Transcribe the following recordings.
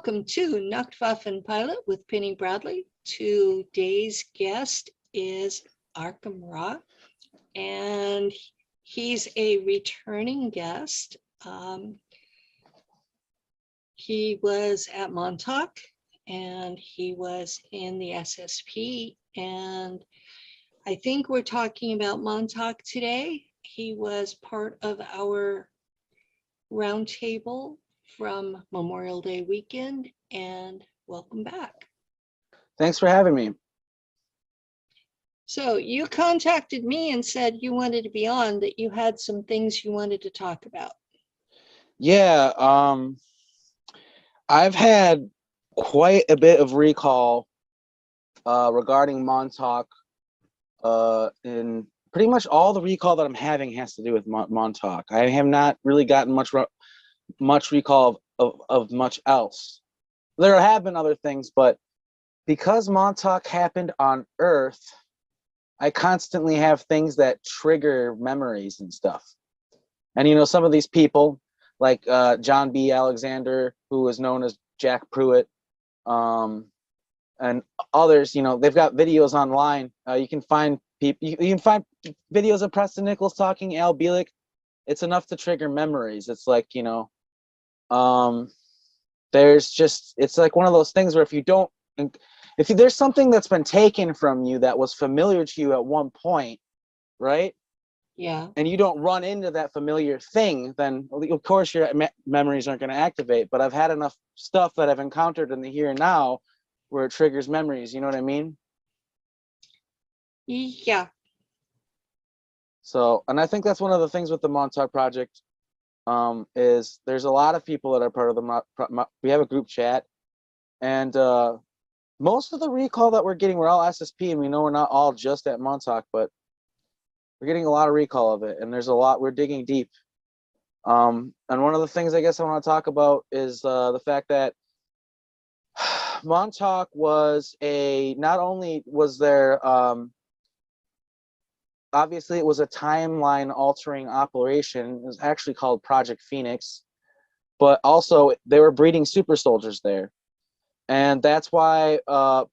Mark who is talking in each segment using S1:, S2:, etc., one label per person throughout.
S1: Welcome to Nacht Waffen Pilot with Penny Bradley. Today's guest is Arkheim Ra, and he's a returning guest. He was at Montauk, and he was in the SSP, and I think we're talking about Montauk today. He was part of our roundtable from Memorial Day weekend, and welcome back.
S2: Thanks for having me.
S1: So you contacted me and said you wanted to be on, that you had some things you wanted to talk about.
S2: Yeah, I've had quite a bit of recall regarding Montauk, and pretty much all the recall that I'm having has to do with Montauk. I have not really gotten much recall of much else. There have been other things, but because Montauk happened on Earth, I constantly have things that trigger memories and stuff. And you know, some of these people, like John B. Alexander, who is known as Jack Pruitt, and others, you know, they've got videos online. You can find people. You can find videos of Preston Nichols talking, Al Bielek. It's enough to trigger memories. It's like, you know, there's just, it's like one of those things where if there's something that's been taken from you that was familiar to you at one point, right?
S1: Yeah.
S2: And you don't run into that familiar thing, then of course your memories aren't going to activate. But I've had enough stuff that I've encountered in the here and now where it triggers memories. You know what I mean?
S1: Yeah.
S2: So, and I think that's one of the things with the Montauk Project, is there's a lot of people that are part of the, we have a group chat, and most of the recall that we're getting, we're all SSP, and we know we're not all just at Montauk, but we're getting a lot of recall of it, and there's a lot, we're digging deep. And one of the things I guess I want to talk about is the fact that Montauk was not only was there, obviously it was a timeline altering operation. It was actually called Project Phoenix, but also they were breeding super soldiers there. And that's why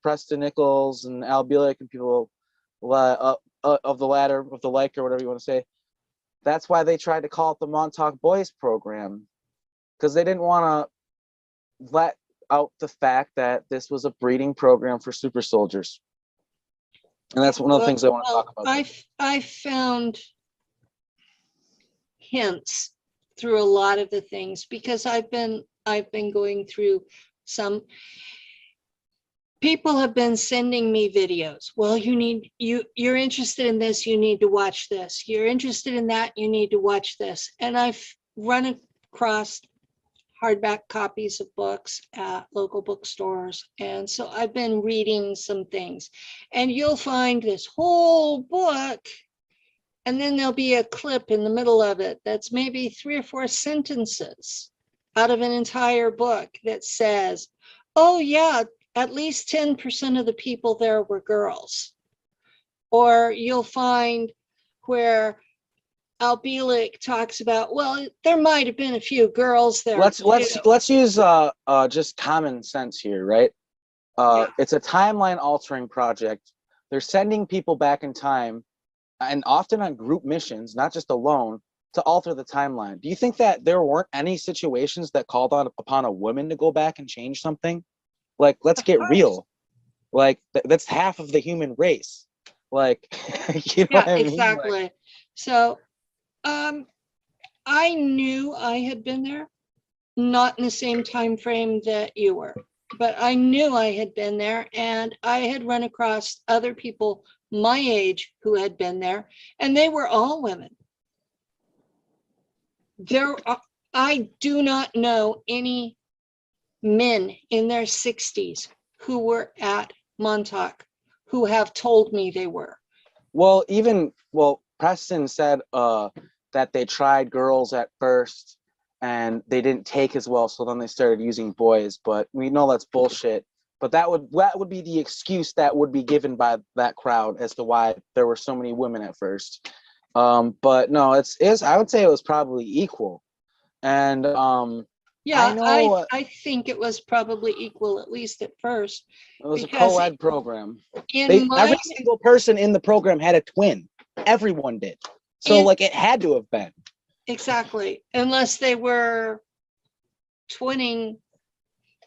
S2: Preston Nichols and Al Bielek and people of the ladder, of the like, or whatever you want to say, that's why they tried to call it the Montauk Boys Program, because they didn't want to let out the fact that this was a breeding program for super soldiers. And that's one of the things I want to talk about.
S1: I found hints through a lot of the things, because I've been going through some. People have been sending me videos. Well, you're interested in this, you need to watch this. You're interested in that, you need to watch this. And I've run across hardback copies of books at local bookstores. And so I've been reading some things, and you'll find this whole book, and then there'll be a clip in the middle of it that's maybe 3 or 4 sentences out of an entire book that says, oh yeah, at least 10% of the people there were girls. Or you'll find where Al Bielek talks about, well, there might have been a few girls there.
S2: Let's use just common sense here, right? Yeah. It's a timeline altering project. They're sending people back in time, and often on group missions, not just alone, to alter the timeline. Do you think that there weren't any situations that called upon a woman to go back and change something? Like, let's get real. Like, that's half of the human race. Like, you know what I mean?
S1: Exactly. Like, so I knew I had been there, not in the same time frame that you were, but I knew I had been there, and I had run across other people my age who had been there, and they were all women. I do not know any men in their 60s who were at Montauk who have told me they were.
S2: Well, Preston said that they tried girls at first and they didn't take as well, so then they started using boys, but we know that's bullshit. But that would be the excuse that would be given by that crowd as to why there were so many women at first. But no, it's I would say it was probably equal. And
S1: Yeah,
S2: I know
S1: I think it was probably equal, at least at first.
S2: it was a
S1: because
S2: co-ed program.
S1: In my
S2: Every single person in the program had a twin. Everyone did. So like it had to have been.
S1: exactly, unless they were twinning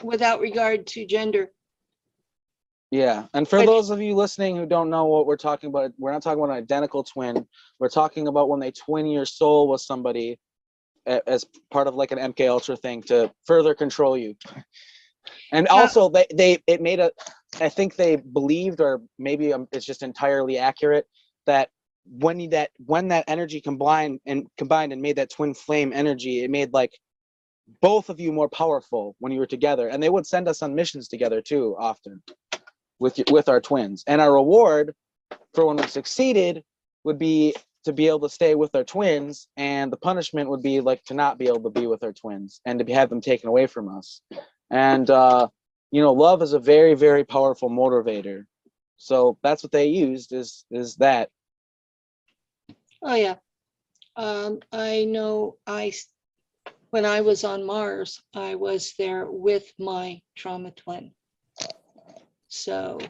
S1: without regard to gender.
S2: Yeah, and for those of you listening who don't know what we're talking about, we're not talking about an identical twin. We're talking about when they twin your soul with somebody as part of like an MK Ultra thing to further control you. And also, it made I think they believed, or maybe it's just entirely accurate, that when that energy combined and made that twin flame energy, it made like both of you more powerful when you were together. And they would send us on missions together too, often with our twins. And our reward for when we succeeded would be to be able to stay with our twins, and the punishment would be like to not be able to be with our twins and to have them taken away from us. And love is a very, very powerful motivator. So that's what they used is that.
S1: Oh yeah. I know when I was on Mars, I was there with my trauma twin. So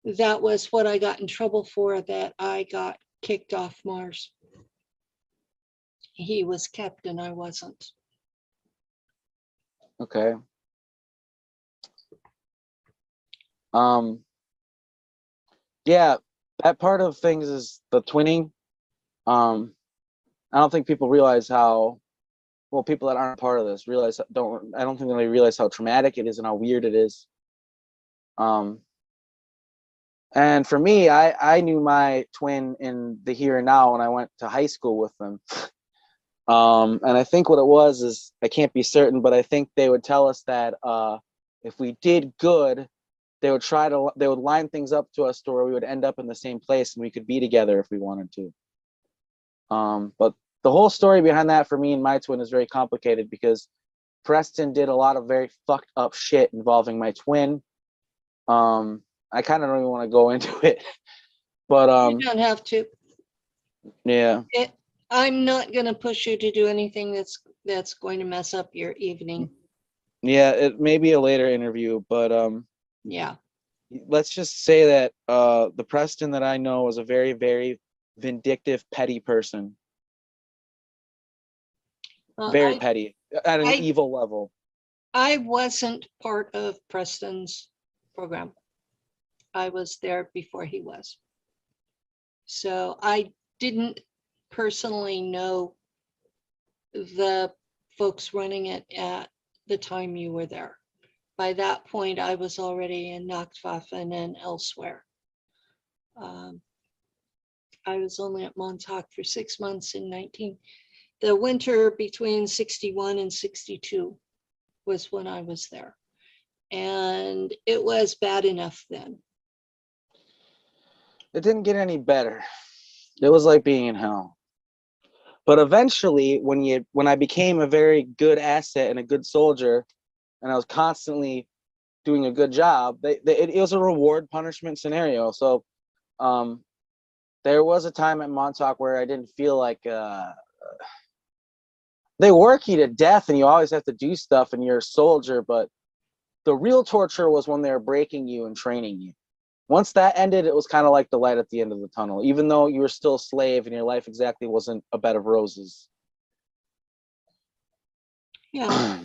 S1: that was what I got in trouble for, that I got kicked off Mars. He was kept and I wasn't.
S2: Okay. Yeah, that part of things is the twinning. I don't think people realize how, well, people that aren't part of this I don't think they realize how traumatic it is and how weird it is. And for me, I knew my twin in the here and now when I went to high school with them. And I think what it was is, I can't be certain, but I think they would tell us that if we did good, they would line things up to us to where we would end up in the same place and we could be together if we wanted to. But the whole story behind that for me and my twin is very complicated, because Preston did a lot of very fucked up shit involving my twin. I kind of don't even want to go into it, but
S1: you don't have to.
S2: Yeah.
S1: I'm not going to push you to do anything that's going to mess up your evening.
S2: Yeah, it may be a later interview, but
S1: yeah.
S2: Let's just say that the Preston that I know is a very, very vindictive, petty person. Very petty at an evil level.
S1: I wasn't part of Preston's program. I was there before he was. So I didn't personally know the folks running it at the time you were there. By that point, I was already in Nacht Waffen and elsewhere. I was only at Montauk for 6 months in the winter between 61 and 62 was when I was there. And it was bad enough then.
S2: It didn't get any better. It was like being in hell. But eventually, when I became a very good asset and a good soldier, and I was constantly doing a good job, it was a reward punishment scenario. So there was a time at Montauk where I didn't feel like they work you to death and you always have to do stuff and you're a soldier, but the real torture was when they were breaking you and training you. Once that ended, it was kind of like the light at the end of the tunnel, even though you were still a slave and your life exactly wasn't a bed of roses.
S1: Yeah.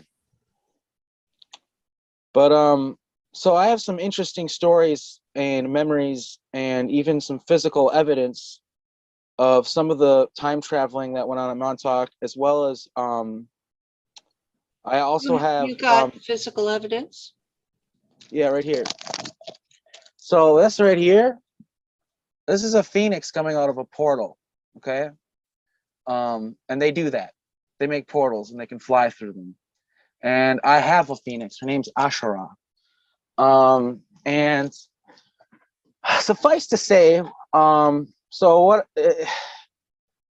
S2: But so I have some interesting stories and memories and even some physical evidence of some of the time traveling that went on at Montauk, as well as I also have...
S1: You got physical evidence?
S2: Yeah, right here. So this right here, this is a phoenix coming out of a portal, okay? And they do that. They make portals and they can fly through them. And I have a phoenix. Her name's Ashara. And suffice to say,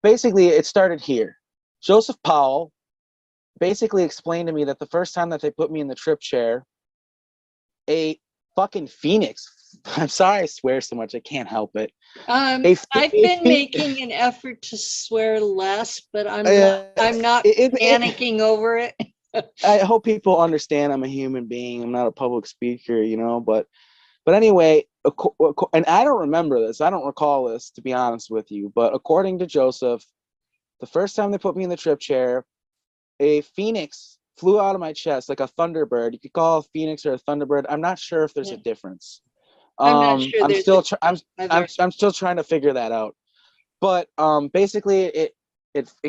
S2: basically it started here. Joseph Powell basically explained to me that the first time that they put me in the trip chair, a fucking phoenix I'm sorry I swear so much. I can't help it.
S1: I've been making an effort to swear less, but I'm not panicking over it.
S2: I hope people understand I'm a human being. I'm not a public speaker, you know, but anyway, and I don't remember this. I don't recall this, to be honest with you. But according to Joseph, the first time they put me in the trip chair, a phoenix flew out of my chest like a thunderbird. You could call a phoenix or a thunderbird. I'm not sure if there's a difference.
S1: I'm not sure.
S2: I'm still trying to figure that out. But basically, it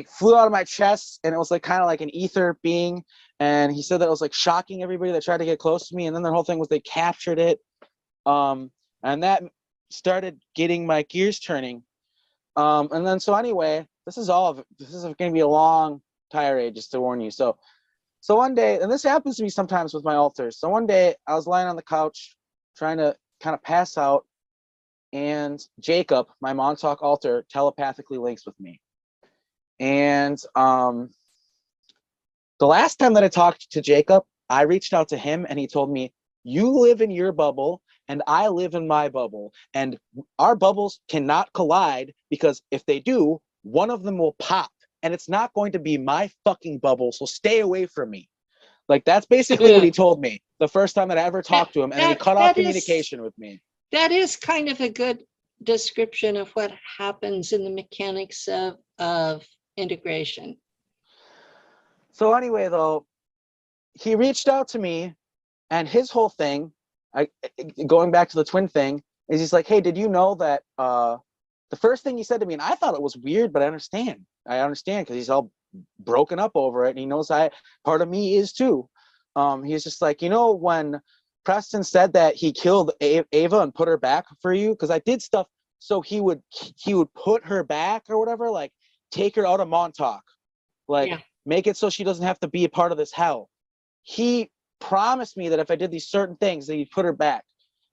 S2: flew out of my chest, and it was like kind of like an ether being. And he said that it was like shocking everybody that tried to get close to me. And then the whole thing was they captured it. And that started getting my gears turning. And then so anyway, this is going to be a long tirade, just to warn you. So one day, and this happens to me sometimes with my alters. So one day I was lying on the couch trying to kind of pass out, and Jacob, my Montauk alter, telepathically links with me. And the last time that I talked to Jacob, I reached out to him and he told me, you live in your bubble and I live in my bubble, and our bubbles cannot collide, because if they do, one of them will pop, and it's not going to be my fucking bubble, so stay away from me. Like, that's basically what he told me the first time that I ever talked to him, and then he cut off communication with me.
S1: That is kind of a good description of what happens in the mechanics of integration.
S2: So anyway, though, he reached out to me, and his whole thing, going back to the twin thing, is he's like, hey, did you know that the first thing he said to me, and I thought it was weird, but I understand because he's all broken up over it, and he knows part of me is too. He's just like, you know, when Preston said that he killed Ava and put her back for you, because I did stuff so he would put her back or whatever, like take her out of Montauk, like make it so she doesn't have to be a part of this hell. He promised me that if I did these certain things, that he'd put her back.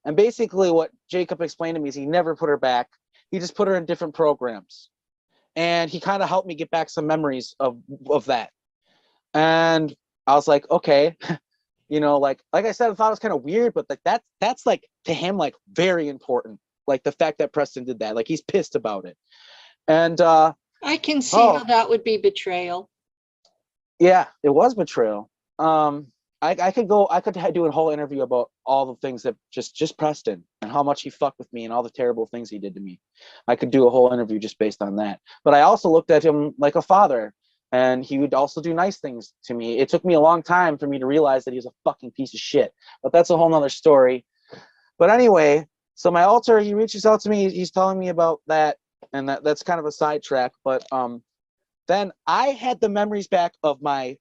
S2: And basically what Jacob explained to me is he never put her back. He just put her in different programs. And he kind of helped me get back some memories of that. And I was like, okay, you know, like I said, I thought it was kind of weird, but like that's like to him, like very important. Like the fact that Preston did that, like he's pissed about it. And
S1: I can see how that would be betrayal.
S2: Yeah, it was betrayal. I could do a whole interview about all the things that just Preston and how much he fucked with me and all the terrible things he did to me. I could do a whole interview just based on that. But I also looked at him like a father, and he would also do nice things to me. It took me a long time for me to realize that he was a fucking piece of shit, but that's a whole nother story. But anyway, so my alter, he reaches out to me. He's telling me about that, and that's kind of a sidetrack. But then I had the memories back of my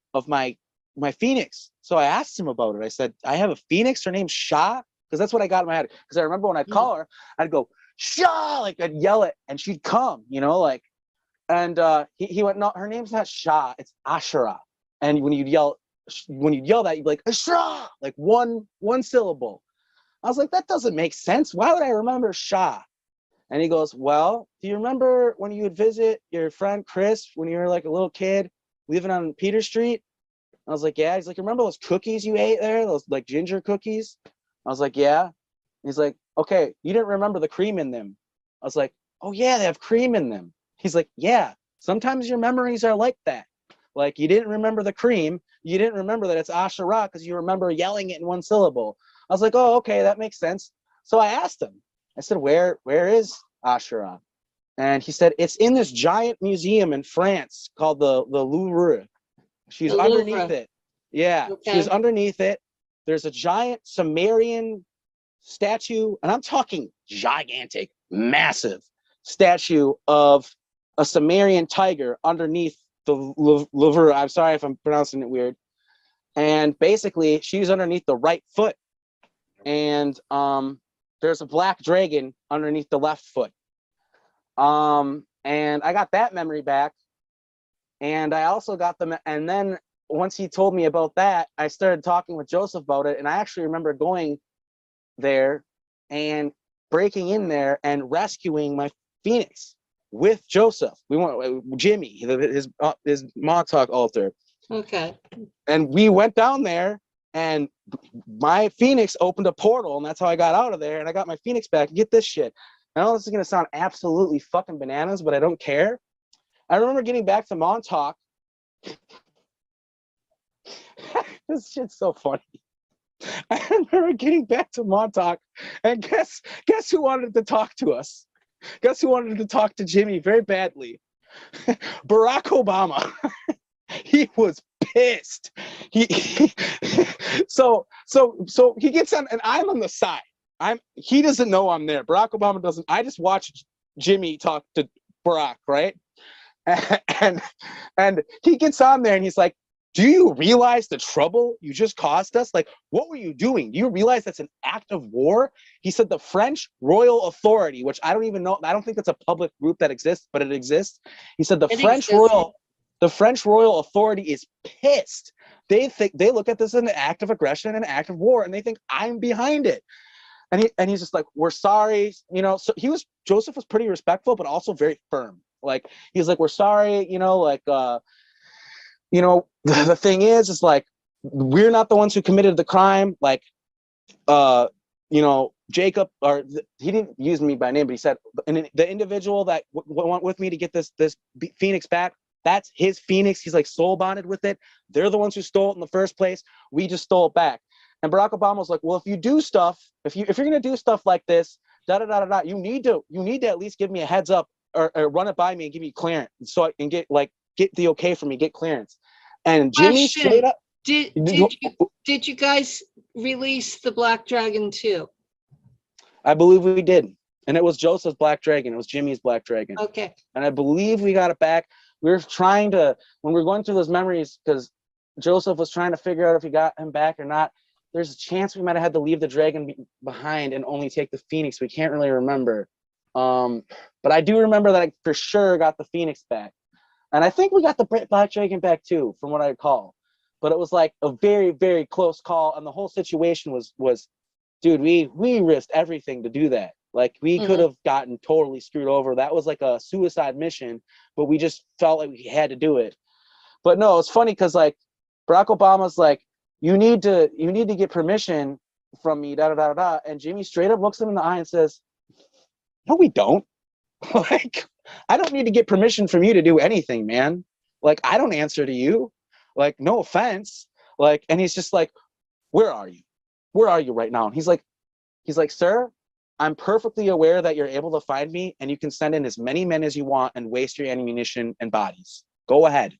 S2: Phoenix. So I asked him about it. I said, I have a Phoenix. Her name's Shah, because that's what I got in my head. Because I remember when I'd call her, I'd go, Shah, like I'd yell it, and she'd come, you know, like. And he went, no, her name's not Shah, it's Ashura. And when you'd yell that, you'd be like, Ashura, like one syllable. I was like, that doesn't make sense. Why would I remember Shah? And he goes, well, do you remember when you would visit your friend Chris when you were like a little kid living on Peter Street? I was like, yeah. He's like, remember those cookies you ate there? Those like ginger cookies? I was like, yeah. He's like, okay, you didn't remember the cream in them. I was like, oh yeah, they have cream in them. He's like, yeah, sometimes your memories are like that. Like you didn't remember the cream. You didn't remember that it's Ashura because you remember yelling it in one syllable. I was like, oh, okay, that makes sense. So I asked him, I said, where is Ashura? And he said, it's in this giant museum in France called the Louvre. She's underneath it. Yeah, okay. She was underneath it. There's a giant Sumerian statue, and I'm talking gigantic, massive statue of a Sumerian tiger underneath the Louvre. I'm sorry if I'm pronouncing it weird. And basically, she's underneath the right foot. And there's a black dragon underneath the left foot. And I got that memory back. And I also got them. And then once he told me about that, I started talking with Joseph about it. And I actually remember going there and breaking in there and rescuing my Phoenix with Joseph. We went Jimmy, his Montauk altar.
S1: Okay.
S2: And we went down there And my Phoenix opened a portal, and that's how I got out of there. And I got my Phoenix back. Get this shit. I know this is gonna sound absolutely fucking bananas, but I don't care. I remember getting back to Montauk. This shit's so funny. I remember getting back to Montauk, and guess who wanted to talk to us? Guess who wanted to talk to Jimmy very badly? Barack Obama. He was pissed. So he gets on, and I'm on the side. He doesn't know I'm there. Barack Obama doesn't. I just watched Jimmy talk to Barack, right? And he gets on there and he's like, do you realize the trouble you just caused us? Like, what were you doing? Do you realize that's an act of war? He said the French Royal Authority, which I don't even know. I don't think it's a public group that exists, but it exists. He said the French Royal Authority is pissed. They look at this as an act of aggression and an act of war, and they think I'm behind it. And he's just like, we're sorry, you know. So Joseph was pretty respectful, but also very firm. Like, he's like, we're sorry, you know, like, you know, the thing is like, we're not the ones who committed the crime. Like, you know, Jacob, he didn't use me by name, but he said, and the individual that went with me to get this Phoenix back, that's his Phoenix. He's like soul bonded with it. They're the ones who stole it in the first place. We just stole it back. And Barack Obama was like, well, if you do stuff, if you're gonna do stuff like this, you need to at least give me a heads up or run it by me and give me clearance, so I can get the okay for me, get clearance. And Jimmy straight up.
S1: Did you guys release the Black Dragon too?
S2: I believe we did. And it was Joseph's Black Dragon. It was Jimmy's Black Dragon.
S1: Okay.
S2: And I believe we got it back. We were trying to, when we were going through those memories, because Joseph was trying to figure out if he got him back or not. There's a chance we might have had to leave the dragon behind and only take the Phoenix. We can't really remember. But I do remember that I for sure got the Phoenix back. And I think we got the Black Dragon back too, from what I recall. But it was like a very, very close call. And the whole situation was dude, we risked everything to do that. Like, we could have gotten totally screwed over. That was like a suicide mission, but we just felt like we had to do it. But no, it's funny because like Barack Obama's like, you need to get permission from me, and Jimmy straight up looks him in the eye and says, no, we don't. Like, I don't need to get permission from you to do anything, man. Like, I don't answer to you. Like, no offense. Like, and he's just like, where are you? Where are you right now? And he's like, sir, I'm perfectly aware that you're able to find me, and you can send in as many men as you want and waste your ammunition and bodies. Go ahead.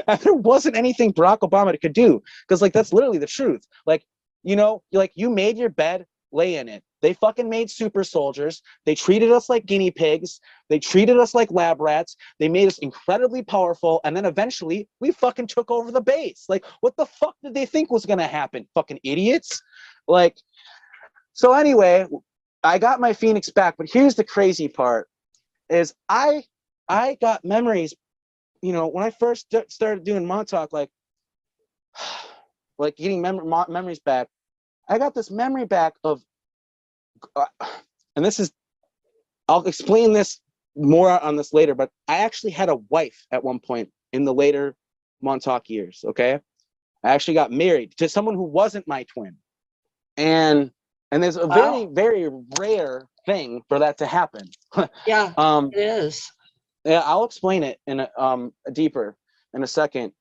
S2: And there wasn't anything Barack Obama could do, because like, that's literally the truth. Like, you know, like, you made your bed, lay in it. They fucking made super soldiers. They treated us like guinea pigs. They treated us like lab rats. They made us incredibly powerful. And then eventually we fucking took over the base. Like, what the fuck did they think was going to happen? Fucking idiots. Like, so anyway, I got my Phoenix back, but here's the crazy part is I got memories, you know, when I first started doing Montauk, like getting memories back. I got this memory back of, and this is, I'll explain this more on this later, but I actually had a wife at one point in the later Montauk years, okay? I actually got married to someone who wasn't my twin. And there's a very, very rare thing for that to happen.
S1: Yeah, it is.
S2: Yeah, I'll explain it in deeper in a second.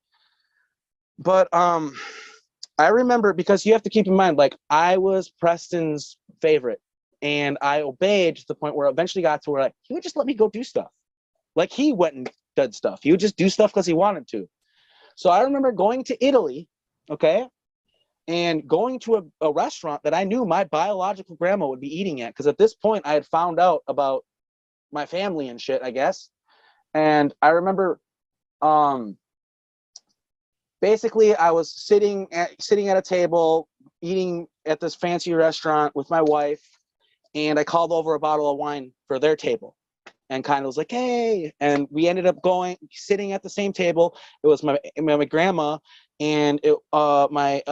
S2: But I remember, because you have to keep in mind, like, I was Preston's favorite, and I obeyed to the point where it eventually got to where, like, he would just let me go do stuff. Like, he went and did stuff. He would just do stuff because he wanted to. So I remember going to Italy, okay, and going to a restaurant that I knew my biological grandma would be eating at, because at this point I had found out about my family and shit, I guess. And I remember basically I was sitting at a table eating at this fancy restaurant with my wife, and I called over a bottle of wine for their table and kind of was like, hey, and we ended up sitting at the same table. It was my grandma and my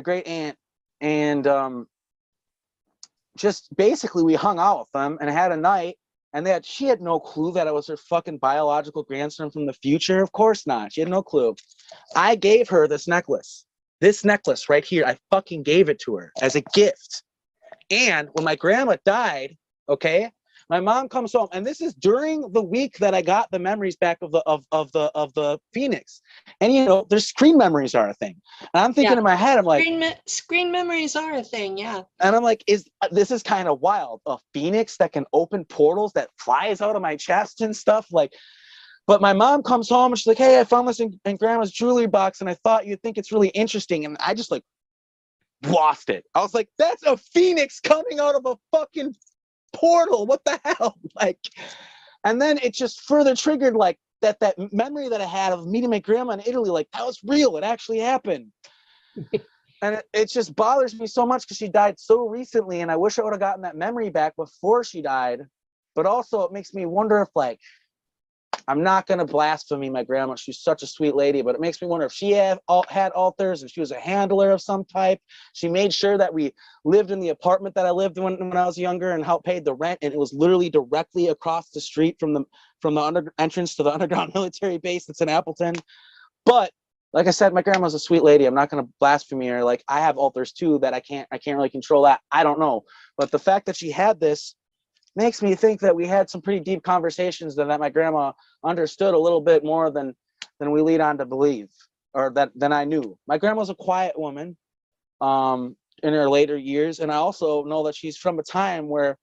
S2: great aunt, and just basically we hung out with them and had a night. And she had no clue that I was her fucking biological grandson from the future. Of course not. She had no clue. I gave her this necklace. this necklace right here, I fucking gave it to her as a gift. And when my grandma died, okay, my mom comes home, and this is during the week that I got the memories back of the Phoenix. And you know, there's screen memories are a thing. And I'm thinking in my head, I'm like,
S1: screen memories are a thing, yeah.
S2: and I'm like, this is kind of wild. A Phoenix that can open portals that flies out of my chest and stuff. Like, but my mom comes home and she's like, hey, I found this in grandma's jewelry box, and I thought you'd think it's really interesting. And I just like lost it. I was like, that's a Phoenix coming out of a fucking portal. What the hell? Like, and then it just further triggered like that memory that I had of meeting my grandma in Italy. Like, that was real. It actually happened. And it just bothers me so much because she died so recently, and I wish I would have gotten that memory back before she died. But also it makes me wonder if, like, I'm not going to blaspheme my grandma. She's such a sweet lady, but it makes me wonder if she had altars, if she was a handler of some type. She made sure that we lived in the apartment that I lived in when I was younger, and helped pay the rent. And it was literally directly across the street from the entrance to the underground military base that's in Appleton. But like I said, my grandma's a sweet lady. I'm not going to blaspheme her. Like, I have altars too that I can't really control that. I don't know. But the fact that she had this makes me think that we had some pretty deep conversations, and that my grandma understood a little bit more than we lead on to believe, or than I knew. My grandma's a quiet woman in her later years, and I also know that she's from a time where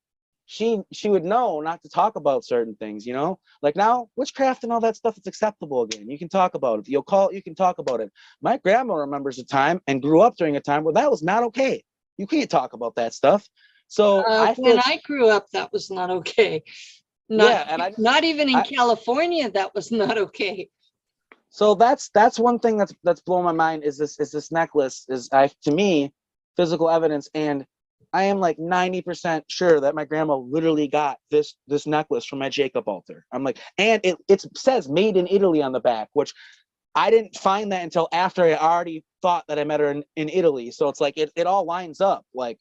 S2: she would know not to talk about certain things, you know? Like now, witchcraft and all that stuff is acceptable again. You can talk about it. You can talk about it. My grandma remembers a time and grew up during a time where that was not okay. You can't talk about that stuff. So
S1: when I grew up, that was not okay. Not even in California, that was not okay.
S2: So that's one thing that's blowing my mind is this necklace to me physical evidence, and I am like 90% sure that my grandma literally got this necklace from my Jacob altar. I'm like, and it says made in Italy on the back, which I didn't find that until after I already thought that I met her in Italy. So it's like it all lines up. Like,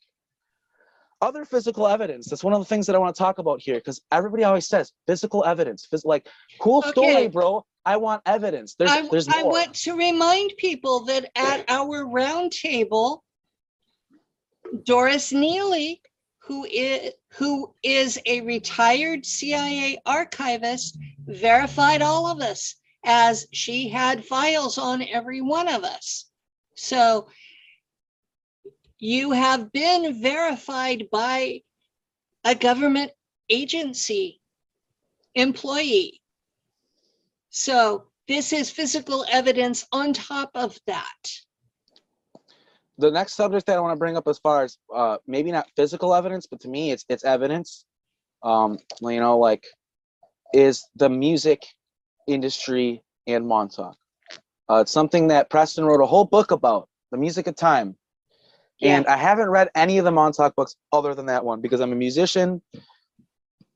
S2: other physical evidence. That's one of the things that I want to talk about here, because everybody always says physical evidence. Like, cool story, bro. I want evidence. There's more.
S1: I want to remind people that at our round table, Doris Neely, who is a retired CIA archivist, verified all of us, as she had files on every one of us. So you have been verified by a government agency employee. So this is physical evidence on top of that.
S2: The next subject that I want to bring up, as far as maybe not physical evidence, but to me it's evidence, you know, like, is the music industry and Montauk. It's something that Preston wrote a whole book about, the music of time. Yeah. And I haven't read any of the Montauk books other than that one, because I'm a musician,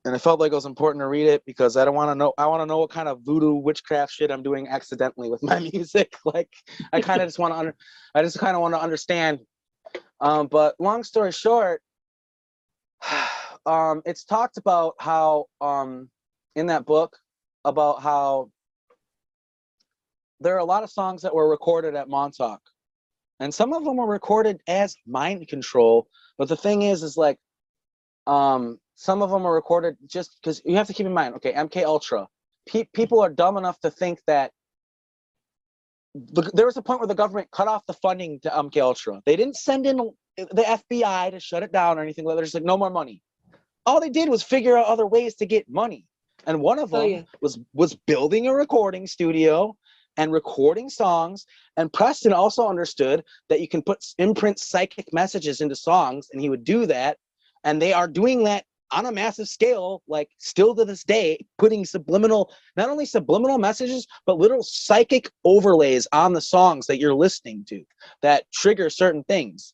S2: and I felt like it was important to read it because I want to know what kind of voodoo witchcraft shit I'm doing accidentally with my music. Like, I kind of just want to understand. But long story short, it's talked about how in that book about how there are a lot of songs that were recorded at Montauk. And some of them were recorded as mind control. But the thing is like, some of them are recorded just because you have to keep in mind, okay, MK Ultra. People are dumb enough to think that there was a point where the government cut off the funding to MK Ultra. They didn't send in the FBI to shut it down or anything like that. They're just like, no more money. All they did was figure out other ways to get money. And one of them was building a recording studio and recording songs. And Preston also understood that you can imprint psychic messages into songs, and he would do that. And they are doing that on a massive scale, like still to this day, putting not only subliminal messages, but little psychic overlays on the songs that you're listening to that trigger certain things.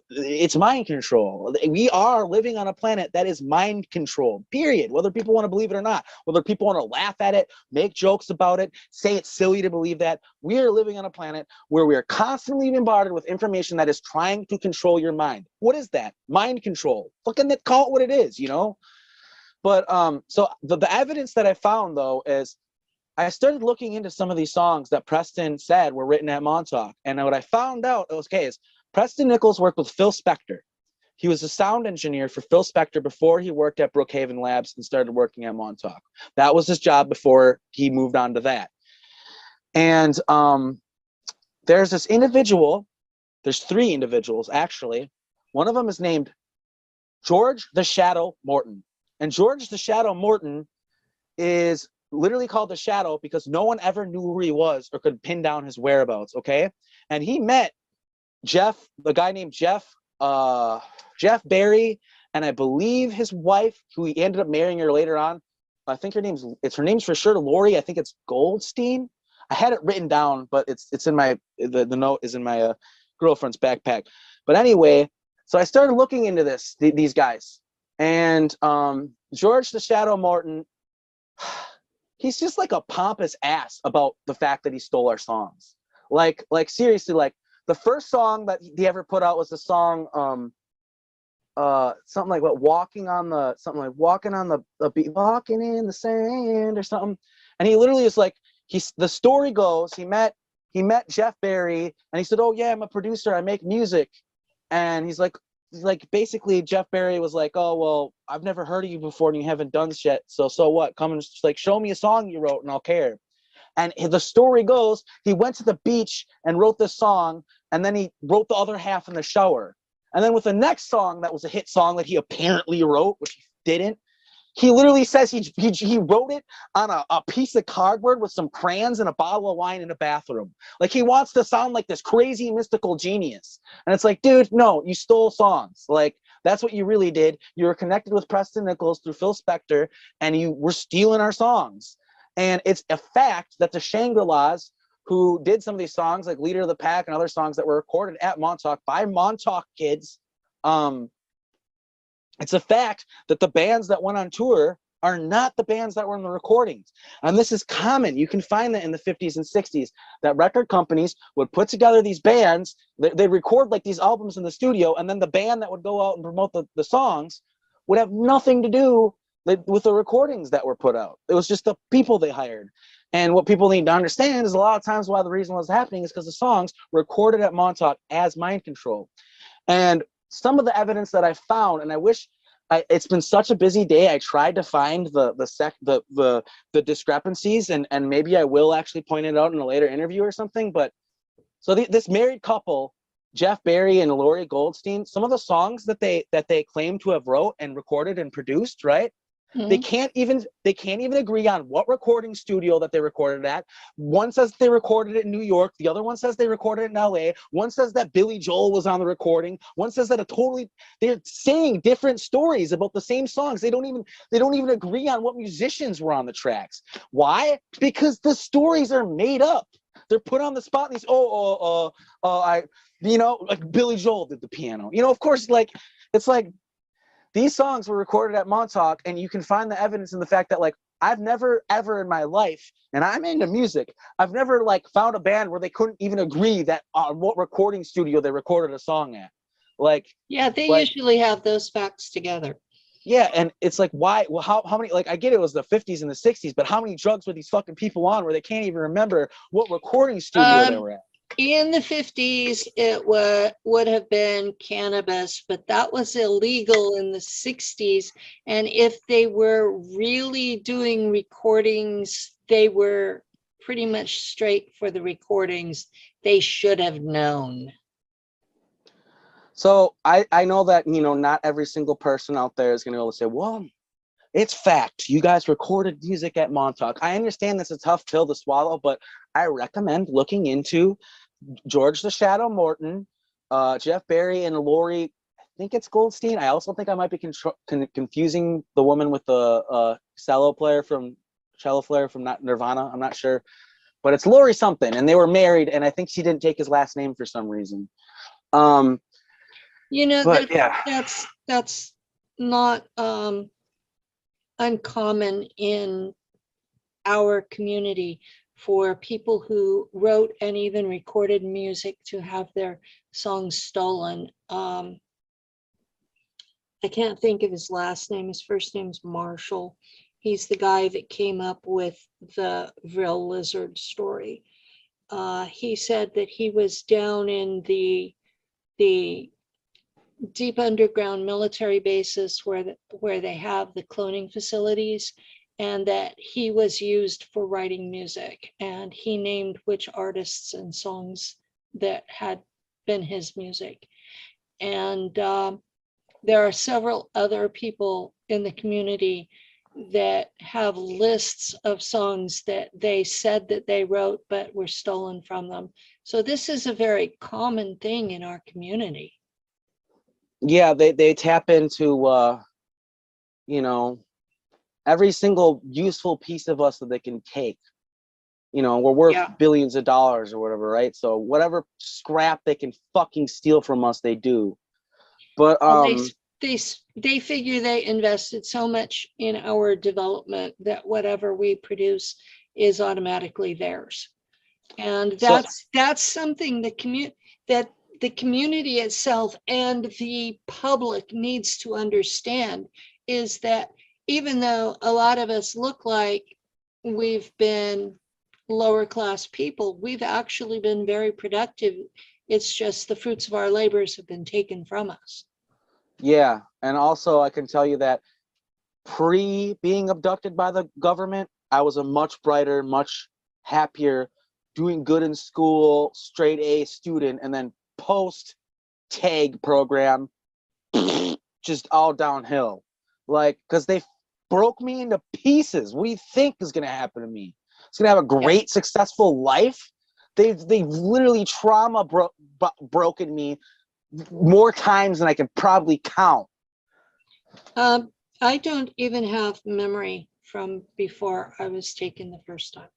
S2: It's mind control. We are living on a planet that is mind controlled, period. Whether people want to believe it or not, whether people want to laugh at it, make jokes about it, say it's silly to believe that, we are living on a planet where we are constantly bombarded with information that is trying to control your mind. What is that? Mind control. Fucking call it what it is, you know? But so the evidence that I found, though, is I started looking into some of these songs that Preston said were written at Montauk. And what I found out, okay, is Preston Nichols worked with Phil Spector. He was a sound engineer for Phil Spector before he worked at Brookhaven Labs and started working at Montauk. That was his job before he moved on to that. And there's this individual, there's 3 individuals actually. One of them is named George the Shadow Morton. And George the Shadow Morton is literally called the Shadow because no one ever knew who he was or could pin down his whereabouts, okay? And he met Jeff, the guy named Jeff Barry, and I believe his wife, who he ended up marrying her later on. I think her name's for sure Lori. I think it's Goldstein. I had it written down, but it's in my the note is in my girlfriend's backpack. But anyway, so I started looking into these guys, and George the Shadow Morton, he's just like a pompous ass about the fact that he stole our songs. Like seriously, like the first song that he ever put out was the song something like walking in the sand or something. And he literally is like, the story goes, he met Jeff Barry and he said, oh yeah, I'm a producer, I make music. And he's like basically Jeff Barry was like, oh well, I've never heard of you before and you haven't done shit, so what, come and just like show me a song you wrote and I'll care. And the story goes, he went to the beach and wrote this song, and then he wrote the other half in the shower. And then with the next song that was a hit song that he apparently wrote, which he didn't, he literally says he wrote it on a piece of cardboard with some crayons and a bottle of wine in a bathroom. Like, he wants to sound like this crazy mystical genius. And it's like, dude, no, you stole songs. Like, that's what you really did. You were connected with Preston Nichols through Phil Spector, and you were stealing our songs. And it's a fact that the Shangri-Las, who did some of these songs like Leader of the Pack and other songs that were recorded at Montauk by Montauk kids, it's a fact that the bands that went on tour are not the bands that were in the recordings. And this is common. You can find that in the 50s and 60s, that record companies would put together these bands, they record like these albums in the studio, and then the band that would go out and promote the songs would have nothing to do with the recordings that were put out. It was just the people they hired. And what people need to understand is a lot of times why the reason was happening is because the songs were recorded at Montauk as mind control. And some of the evidence that I found, and I wish it's been such a busy day, I tried to find the discrepancies, and maybe I will actually point it out in a later interview or something. But so this married couple, Jeff Barry and Lori Goldstein, some of the songs that they claim to have wrote and recorded and produced, right? Mm-hmm. They can't even agree on what recording studio that they recorded at. One says they recorded it in New York. The other one says they recorded it in LA. One says that Billy Joel was on the recording. One says that they're saying different stories about the same songs. They don't even agree on what musicians were on the tracks. Why? Because the stories are made up. They're put on the spot. These like Billy Joel did the piano. Of course, like, it's like, these songs were recorded at Montauk, and you can find the evidence in the fact that, like, I've never ever in my life, and I'm into music, I've never like found a band where they couldn't even agree that on what recording studio they recorded a song at. Like,
S1: yeah, they usually have those facts together.
S2: Yeah, and it's like, why? Well, how many? Like, I get it was the 50s and the 60s, but how many drugs were these fucking people on where they can't even remember what recording studio they were at?
S1: In the 50s, it would have been cannabis, but that was illegal in the 60s. And if they were really doing recordings, they were pretty much straight for the recordings. They should have known.
S2: So I know that, not every single person out there is going to be able to say, well, it's fact, you guys recorded music at Montauk. I understand that's a tough pill to swallow, but I recommend looking into George the Shadow Morton, Jeff Barry, and Lori, I think it's Goldstein. I also think I might be confusing the woman with the cello player from Nirvana. I'm not sure, but it's Lori something, and they were married, and I think she didn't take his last name for some reason.
S1: That's not uncommon in our community for people who wrote and even recorded music to have their songs stolen. I can't think of his last name. His first name's Marshall. He's the guy that came up with the Vril lizard story. He said that he was down in the deep underground military bases where they have the cloning facilities, and that he was used for writing music, and he named which artists and songs that had been his music. And there are several other people in the community that have lists of songs that they said that they wrote but were stolen from them. So this is a very common thing in our community.
S2: Yeah, they tap into you know, every single useful piece of us that they can take. You know, we're worth billions of dollars or whatever, right? So whatever scrap they can fucking steal from us, they do. But
S1: well, they figure they invested so much in our development that whatever we produce is automatically theirs. And that's something that the community itself and the public needs to understand, is that even though a lot of us look like we've been lower class people, we've actually been very productive. It's just the fruits of our labors have been taken from us.
S2: Yeah, and also I can tell you that being abducted by the government, I was a much brighter, much happier, doing good in school, straight A student, and then post tag program, just all downhill. Like, because they broke me into pieces. What do you think is going to happen to me? It's going to have a great, successful life. They've literally broken me more times than I can probably count.
S1: I don't even have memory from before I was taken the first time.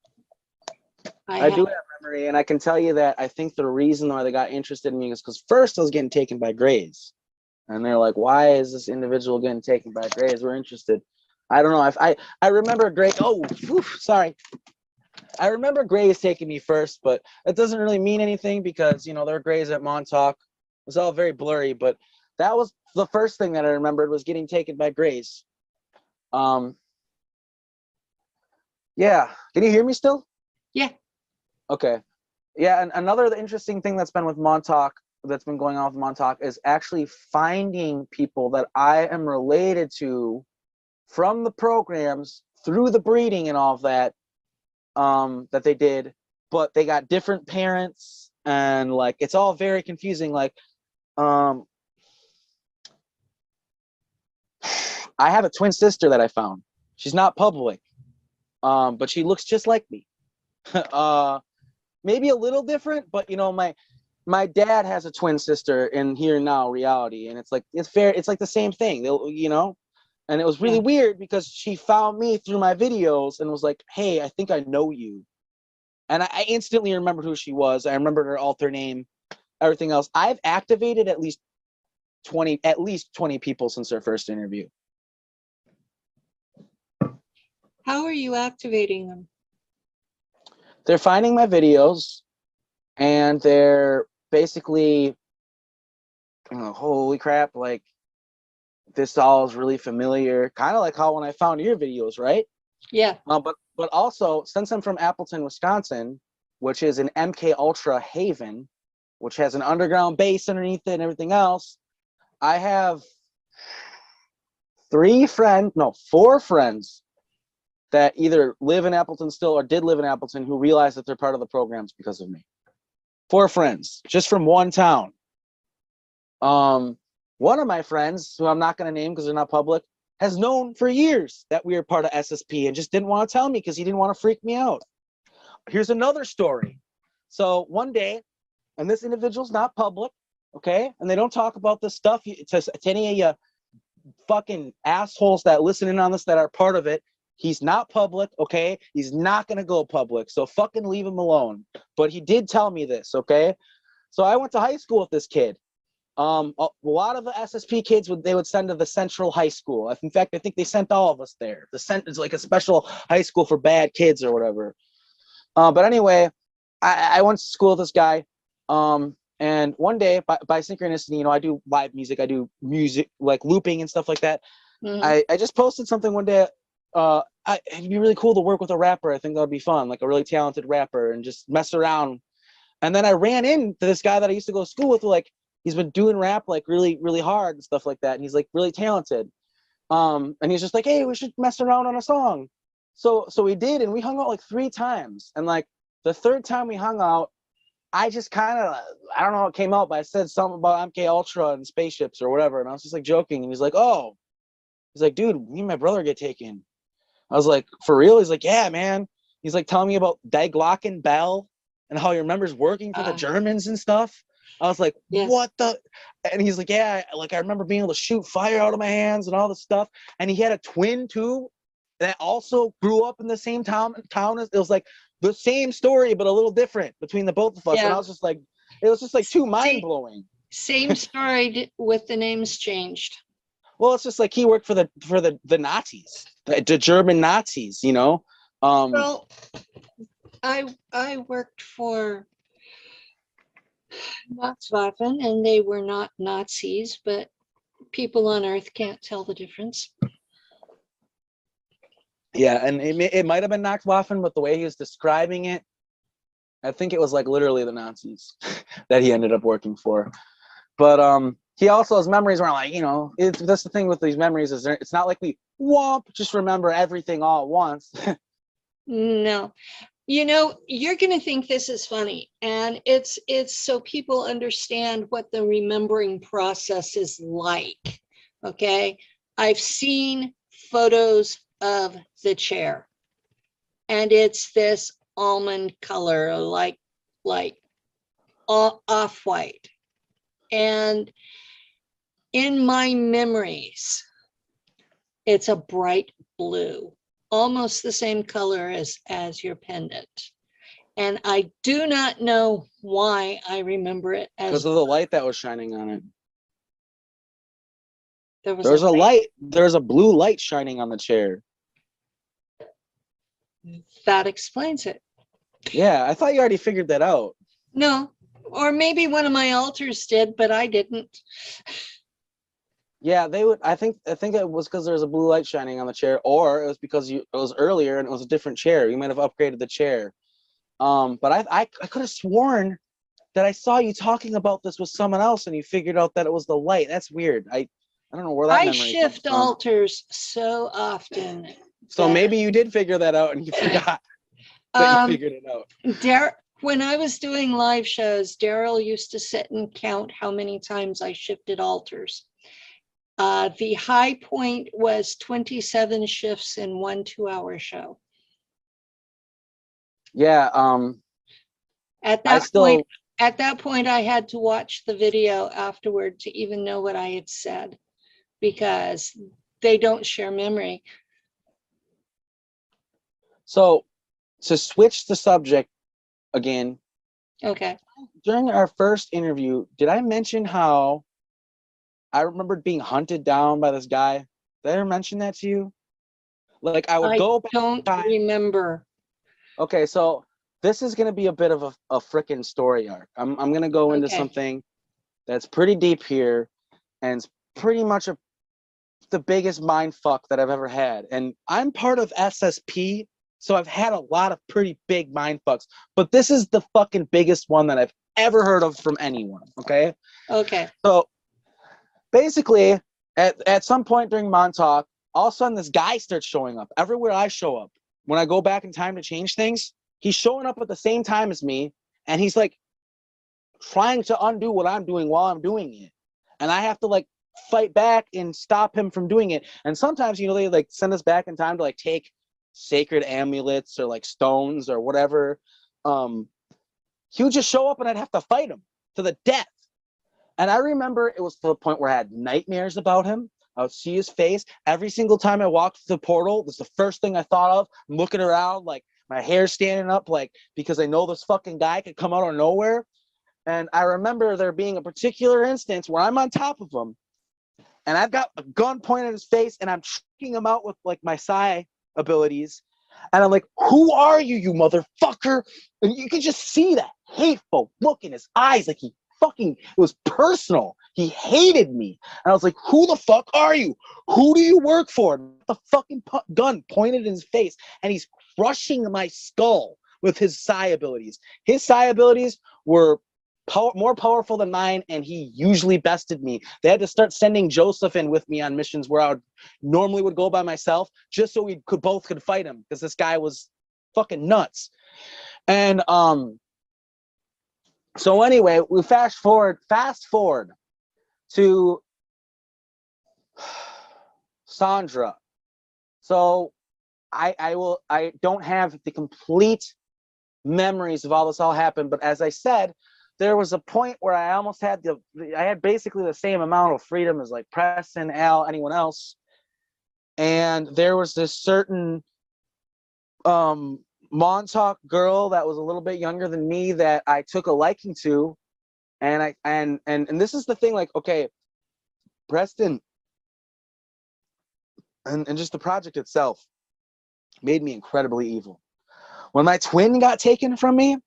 S1: I
S2: do have memory, and I can tell you that I think the reason why they got interested in me is because first I was getting taken by Grays. And they're like, why is this individual getting taken by Grays? We're interested. I don't know. I remember Grays. Oh, sorry. I remember Grays taking me first, but that doesn't really mean anything because, you know, there were Grays at Montauk. It was all very blurry, but that was the first thing that I remembered was getting taken by Grays. Yeah. Can you hear me still?
S1: Yeah.
S2: Okay. Yeah, and another interesting thing that's been going on with Montauk is actually finding people that I am related to from the programs through the breeding and all of that, that they did, but they got different parents, and like it's all very confusing. Like, I have a twin sister that I found. She's not public, but she looks just like me. Maybe a little different, but you know, my dad has a twin sister in Here Now reality, and it's like it's like the same thing. You know, and it was really weird because she found me through my videos and was like, "Hey, I think I know you," and I instantly remembered who she was. I remembered her alter name, everything else. I've activated at least 20 people since their first interview.
S1: How are you activating them?
S2: They're finding my videos, and they're basically, holy crap, like this all is really familiar. Kind of like how when I found your videos, right?
S1: Yeah.
S2: But also, since I'm from Appleton, Wisconsin, which is an MK Ultra haven, which has an underground base underneath it and everything else, I have 4 friends that either live in Appleton still or did live in Appleton who realize that they're part of the programs because of me. 4 friends, just from one town. One of my friends, who I'm not going to name because they're not public, has known for years that we are part of SSP and just didn't want to tell me because he didn't want to freak me out. Here's another story. So one day, and this individual's not public, okay? And they don't talk about this stuff to any of you fucking assholes that listen in on this that are part of it. He's not public, okay? He's not going to go public, so fucking leave him alone. But he did tell me this, okay? So I went to high school with this kid. A lot of the SSP kids they would send to the Central High School. In fact, I think they sent all of us there. It's like a special high school for bad kids or whatever. But anyway, I went to school with this guy. And one day, by synchronicity, you know, I do live music. I do music like looping and stuff like that. Mm-hmm. I just posted something one day it'd be really cool to work with a rapper. I think that would be fun, like a really talented rapper, and just mess around. And then I ran into this guy that I used to go to school with, like, he's been doing rap like really, really hard and stuff like that. And he's like really talented. And he's just like, hey, we should mess around on a song. So we did, and we hung out like 3 times. And like the 3rd time we hung out, I just kind of, I don't know how it came out, but I said something about MK Ultra and spaceships or whatever. And I was just like joking. And he's like, oh, he's like, dude, me and my brother get taken. I was like, for real? He's like, yeah, man. He's like telling me about Die Glocken Bell and how he remembers working for the Germans and stuff. I was like,
S1: Yes.
S2: what the? And he's like, yeah, like I remember being able to shoot fire out of my hands and all this stuff. And he had a twin too that also grew up in the same town. It was like the same story, but a little different between the both of us.
S1: Yeah.
S2: And I was just like, it was just like too mind blowing.
S1: Same story with the names changed.
S2: Well, it's just like he worked for the Nazis, the German Nazis, you know.
S1: Well, I worked for Nacht Waffen, and they were not Nazis, but people on Earth can't tell the difference.
S2: Yeah, and it might have been Nacht Waffen, but the way he was describing it, I think it was like literally the Nazis that he ended up working for. But he also, his memories weren't like, you know, that's the thing with these memories, is it's not like we just remember everything all at once.
S1: No. You know, you're going to think this is funny, and it's so people understand what the remembering process is like. Okay. I've seen photos of the chair, and it's this almond color, like off-white. And in my memories, it's a bright blue, almost the same color as your pendant. And I do not know why I remember it as
S2: because of the light that was shining on it.
S1: there's a light.
S2: There's a blue light shining on the chair.
S1: That explains it.
S2: Yeah, I thought you already figured that out.
S1: No, or maybe one of my altars did, but I didn't.
S2: Yeah, they would. I think it was because there was a blue light shining on the chair, or it was because it was earlier and it was a different chair. You might have upgraded the chair. But I could have sworn that I saw you talking about this with someone else, and you figured out that it was the light. That's weird. I don't know where that
S1: I
S2: memory
S1: shift
S2: comes from.
S1: altars so often.
S2: So maybe you did figure that out, and you forgot that you figured it out.
S1: When I was doing live shows, Daryl used to sit and count how many times I shifted altars. The high point was 27 shifts in 1 2-hour show.
S2: Yeah.
S1: At that point, I had to watch the video afterward to even know what I had said, because they don't share memory.
S2: So to switch the subject again.
S1: Okay.
S2: During our first interview, did I mention how I remembered being hunted down by this guy? Did I ever mention that to you? Like I would go back.
S1: Don't remember.
S2: Okay, so this is going to be a bit of a frickin' story arc. I'm going to go into something that's pretty deep here, and it's pretty much the biggest mind fuck that I've ever had. And I'm part of SSP, so I've had a lot of pretty big mind fucks, but this is the fucking biggest one that I've ever heard of from anyone. Okay. So basically, at some point during Montauk, all of a sudden this guy starts showing up everywhere I show up. When I go back in time to change things, he's showing up at the same time as me, and he's like trying to undo what I'm doing while I'm doing it, and I have to like fight back and stop him from doing it. And sometimes, you know, they like send us back in time to like take sacred amulets or like stones or whatever. He would just show up, and I'd have to fight him to the death. And I remember it was to the point where I had nightmares about him. I would see his face every single time I walked through the portal. It was the first thing I thought of. I'm looking around, like my hair standing up, like, because I know this fucking guy could come out of nowhere. And I remember there being a particular instance where I'm on top of him, and I've got a gun pointed at his face, and I'm choking him out with like my psi abilities. And I'm like, who are you, you motherfucker? And you can just see that hateful look in his eyes, like he fucking, it was personal. He hated me. And I was like, who the fuck are you? Who do you work for? The fucking gun pointed in his face, and he's crushing my skull with his psi abilities. His psi abilities were more powerful than mine, and he usually bested me. They had to start sending Joseph in with me on missions where I normally would go by myself, just so we both could fight him, because this guy was fucking nuts. And so anyway, we fast forward to Sandra. So I don't have the complete memories of all this all happened, but as I said, there was a point where I almost had I had basically the same amount of freedom as like Preston, Al, anyone else. And there was this certain Montauk girl that was a little bit younger than me that I took a liking to. And and this is the thing, like, okay, Preston and just the project itself made me incredibly evil. When my twin got taken from me,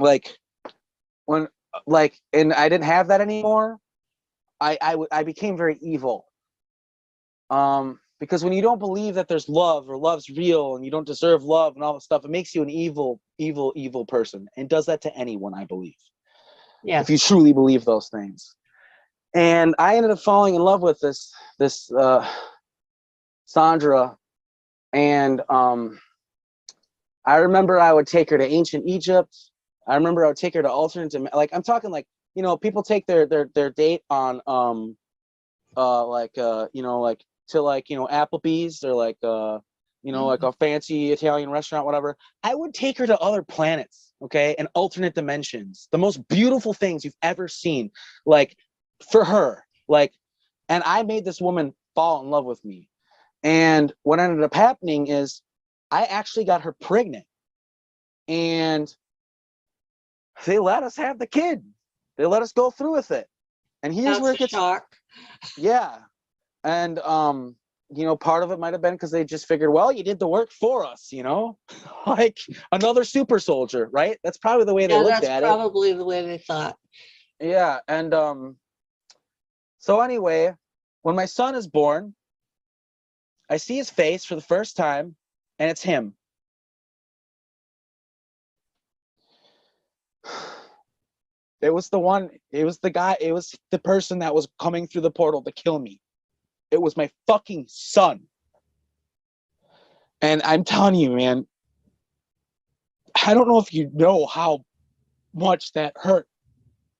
S2: and I didn't have that anymore, I became very evil. Because when you don't believe that there's love or love's real and you don't deserve love and all this stuff, it makes you an evil person, and does that to anyone, I believe.
S1: Yeah.
S2: If you truly believe those things. And I ended up falling in love with this Sandra, and I remember I would take her to ancient Egypt. I remember I would take her to alternate, like, I'm talking like, you know, people take their date on like to, like, you know, Applebee's, or like you know, like a fancy Italian restaurant, whatever. I would take her to other planets, okay, and alternate dimensions, the most beautiful things you've ever seen, like, for her, like. And I made this woman fall in love with me. And what ended up happening is I actually got her pregnant, and they let us have the kid. They let us go through with it. And here's
S1: That's
S2: where
S1: a
S2: it gets
S1: shock.
S2: Yeah. And you know, part of it might have been because they just figured, well, you did the work for us, you know, like another super soldier, right? That's probably the way they looked
S1: That's
S2: at
S1: probably the way they thought.
S2: it. Yeah. And so anyway, when my son is born, I see his face for the first time, and it's him. It was the one, it was the guy, it was the person that was coming through the portal to kill me. It was my fucking son. And I'm telling you, man, I don't know if you know how much that hurt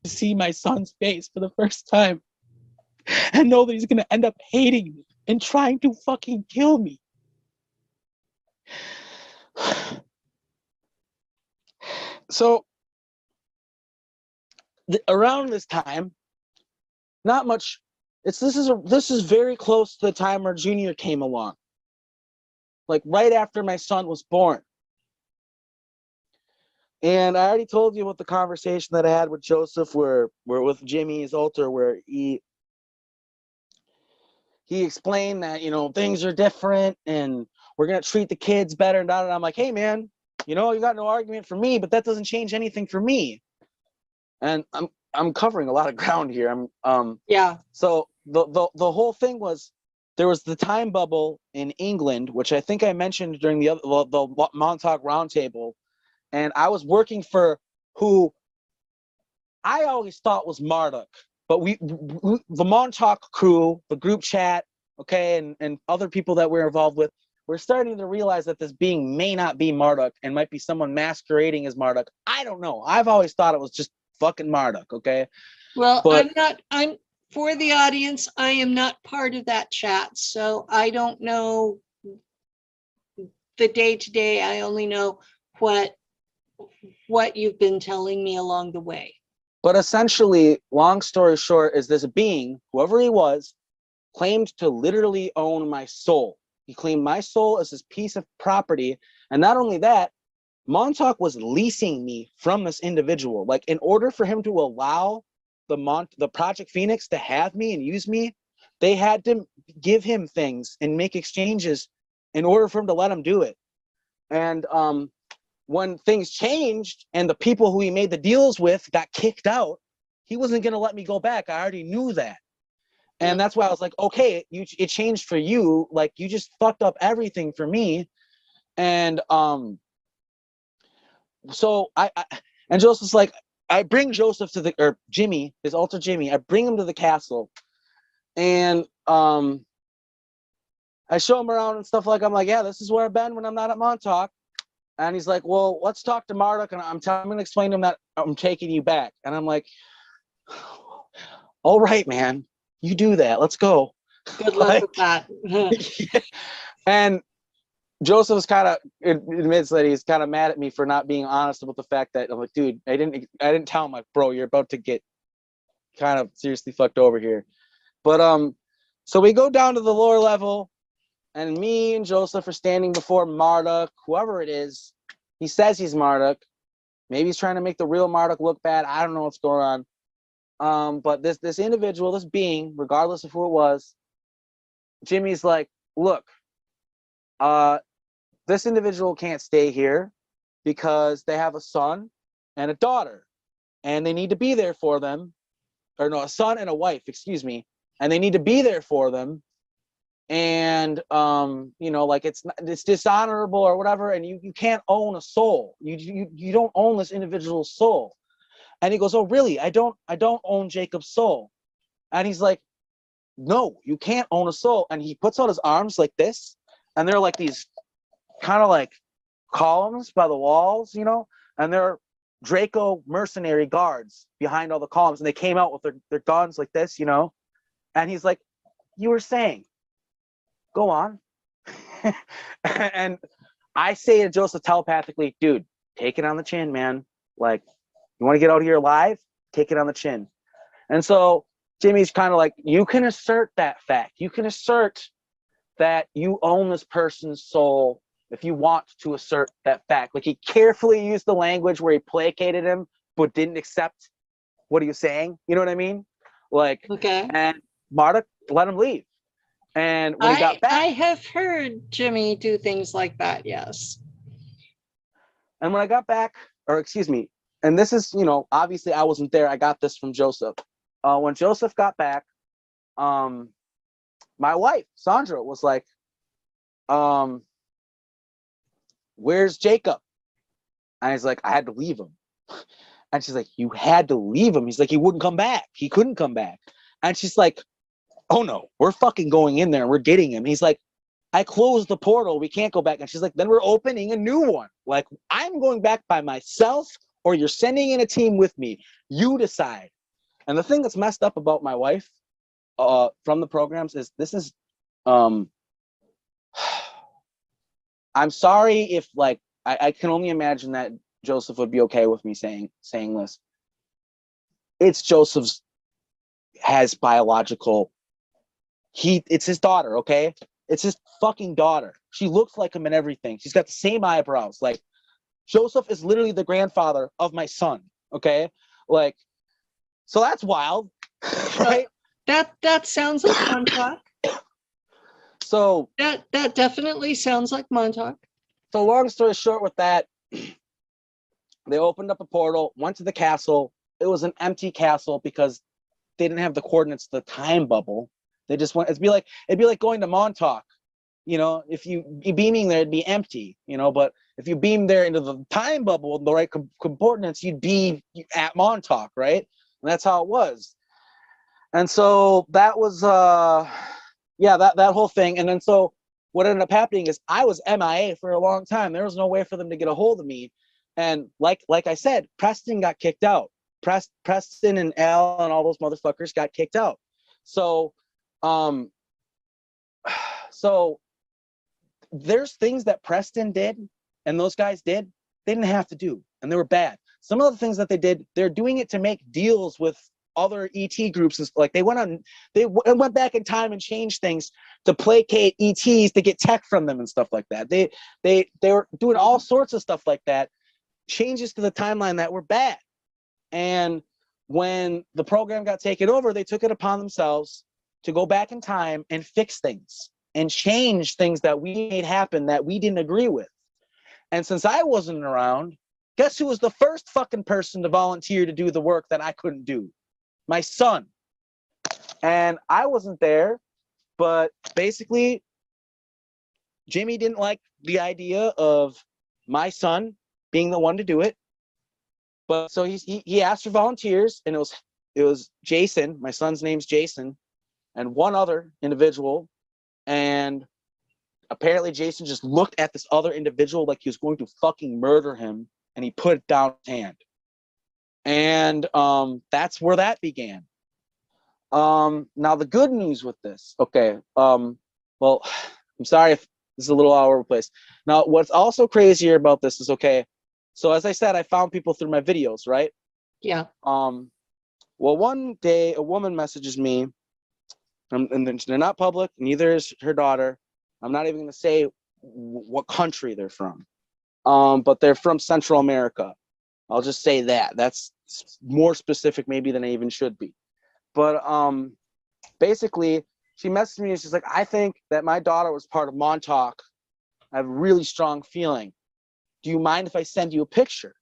S2: to see my son's face for the first time and know that he's going to end up hating me and trying to fucking kill me. So, around this time, not much. This is very close to the time where Junior came along, like right after my son was born. And I already told you about the conversation that I had with Joseph, where with Jimmy's altar, where he explained that, you know, things are different and we're gonna treat the kids better and that. And I'm like, hey man, you know, you got no argument for me, but that doesn't change anything for me. And I'm covering a lot of ground here.
S1: Yeah.
S2: So the whole thing was, there was the time bubble in England, which I think I mentioned during the Montauk Roundtable, and I was working for who I always thought was Marduk, but the Montauk crew, the group chat, okay, and other people that we're involved with, we're starting to realize that this being may not be Marduk and might be someone masquerading as Marduk. I don't know. I've always thought it was just fucking Marduk, okay?
S1: Well,
S2: but
S1: I'm for the audience, I am not part of that chat, so I don't know the day-to-day. I only know what you've been telling me along the way.
S2: But essentially, long story short, is this being, whoever he was, claimed to literally own my soul. He claimed my soul as his piece of property. And not only that, Montauk was leasing me from this individual. Like, in order for him to allow the Project Phoenix to have me and use me, they had to give him things and make exchanges in order for him to let him do it. And when things changed and the people who he made the deals with got kicked out, he wasn't going to let me go back. I already knew that. And that's why I was like, okay, it changed for you. Like, you just fucked up everything for me. And so and Joseph's like, I bring Joseph to or Jimmy, his alter Jimmy, I bring him to the castle. And I show him around and stuff. Like, I'm like, yeah, this is where I've been when I'm not at Montauk. And he's like, well, let's talk to Marduk. And I'm going to explain to him that I'm taking you back. And I'm like, all right, man, you do that. Let's go.
S1: Good luck with that.
S2: And Joseph is kind of admits that he's kind of mad at me for not being honest about the fact that, I'm like, dude, I didn't tell him, like, bro, you're about to get kind of seriously fucked over here. But so we go down to the lower level, and me and Joseph are standing before Marduk, whoever it is. He says he's Marduk. Maybe he's trying to make the real Marduk look bad. I don't know what's going on. But this individual, this being, regardless of who it was, Jimmy's like, look, this individual can't stay here because they have a son and a daughter, and they need to be there for them. Or no, a son and a wife, excuse me, and they need to be there for them. And you know, like, it's dishonorable or whatever, and you can't own a soul. You don't own this individual's soul. And he goes, oh really? I don't own Jacob's soul. And he's like, no, you can't own a soul. And he puts out his arms like this, and they're like these kind of like columns by the walls, you know, and they're Draco mercenary guards behind all the columns, and they came out with their guns like this, you know. And he's like, you were saying, go on. And I say to Joseph telepathically, dude, take it on the chin, man. Like, you want to get out of here alive? Take it on the chin. And so Jimmy's kind of like, you can assert that fact. You can assert that you own this person's soul if you want to assert that fact. Like, he carefully used the language where he placated him, but didn't accept what he was saying. You know what I mean? Like,
S1: Okay.
S2: And Marduk let him leave. And when he got back,
S1: I have heard Jimmy do things like that, yes.
S2: And when I got back, or excuse me, and this is, you know, obviously I wasn't there. I got this from Joseph. When Joseph got back, my wife, Sandra, was like, where's Jacob? And he's like, I had to leave him. And she's like, you had to leave him? He's like, he wouldn't come back. He couldn't come back. And she's like, oh no, we're fucking going in there and we're getting him. He's like, I closed the portal. We can't go back. And she's like, then we're opening a new one. Like, I'm going back by myself, or you're sending in a team with me. You decide. And the thing that's messed up about my wife from the programs is this is, I'm sorry if, like, I can only imagine that Joseph would be okay with me saying this. It's Joseph's has biological, it's his daughter, okay? It's his fucking daughter. She looks like him and everything. She's got the same eyebrows. Like, Joseph is literally the grandfather of my son, okay? Like, so that's wild, right?
S1: That sounds like Montauk.
S2: So
S1: that definitely sounds like Montauk.
S2: So long story short with that, they opened up a portal, went to the castle. It was an empty castle because they didn't have the coordinates to the time bubble. They just went, it'd be like going to Montauk. You know, if you beaming there, it'd be empty, you know, but if you beam there into the time bubble, the right coordinates, you'd be at Montauk, right? And that's how it was. And so that was, yeah, that whole thing. And then so what ended up happening is I was MIA for a long time. There was no way for them to get a hold of me. And like I said, Preston got kicked out. Preston and Al and all those motherfuckers got kicked out. So, so there's things that Preston did and those guys did, they didn't have to do, and they were bad. Some of the things that they did, they're doing it to make deals with other ET groups. And like they went back in time and changed things to placate ETs to get tech from them and stuff like that. They were doing all sorts of stuff like that, changes to the timeline that were bad. And when the program got taken over, they took it upon themselves to go back in time and fix things and change things that we made happen that we didn't agree with. And since I wasn't around, guess who was the first fucking person to volunteer to do the work that I couldn't do? my son. And I wasn't there, but basically Jimmy didn't like the idea of my son being the one to do it. But so he asked for volunteers, and it was Jason, my son's name's Jason, and one other individual. And apparently Jason just looked at this other individual like he was going to fucking murder him, and he put it down his hand. And that's where that began. Now the good news with this, okay, well, I'm sorry if this is a little all over the place. Now, what's also crazier about this is, okay, so as I said, I found people through my videos, right?
S1: Yeah.
S2: Well, one day a woman messages me, and they're not public, neither is her daughter. I'm not even going to say what country they're from, but they're from Central America. I'll just say that. That's more specific maybe than I even should be. But basically, she messaged me and she's like, I think that my daughter was part of Montauk. I have a really strong feeling. Do you mind if I send you a picture?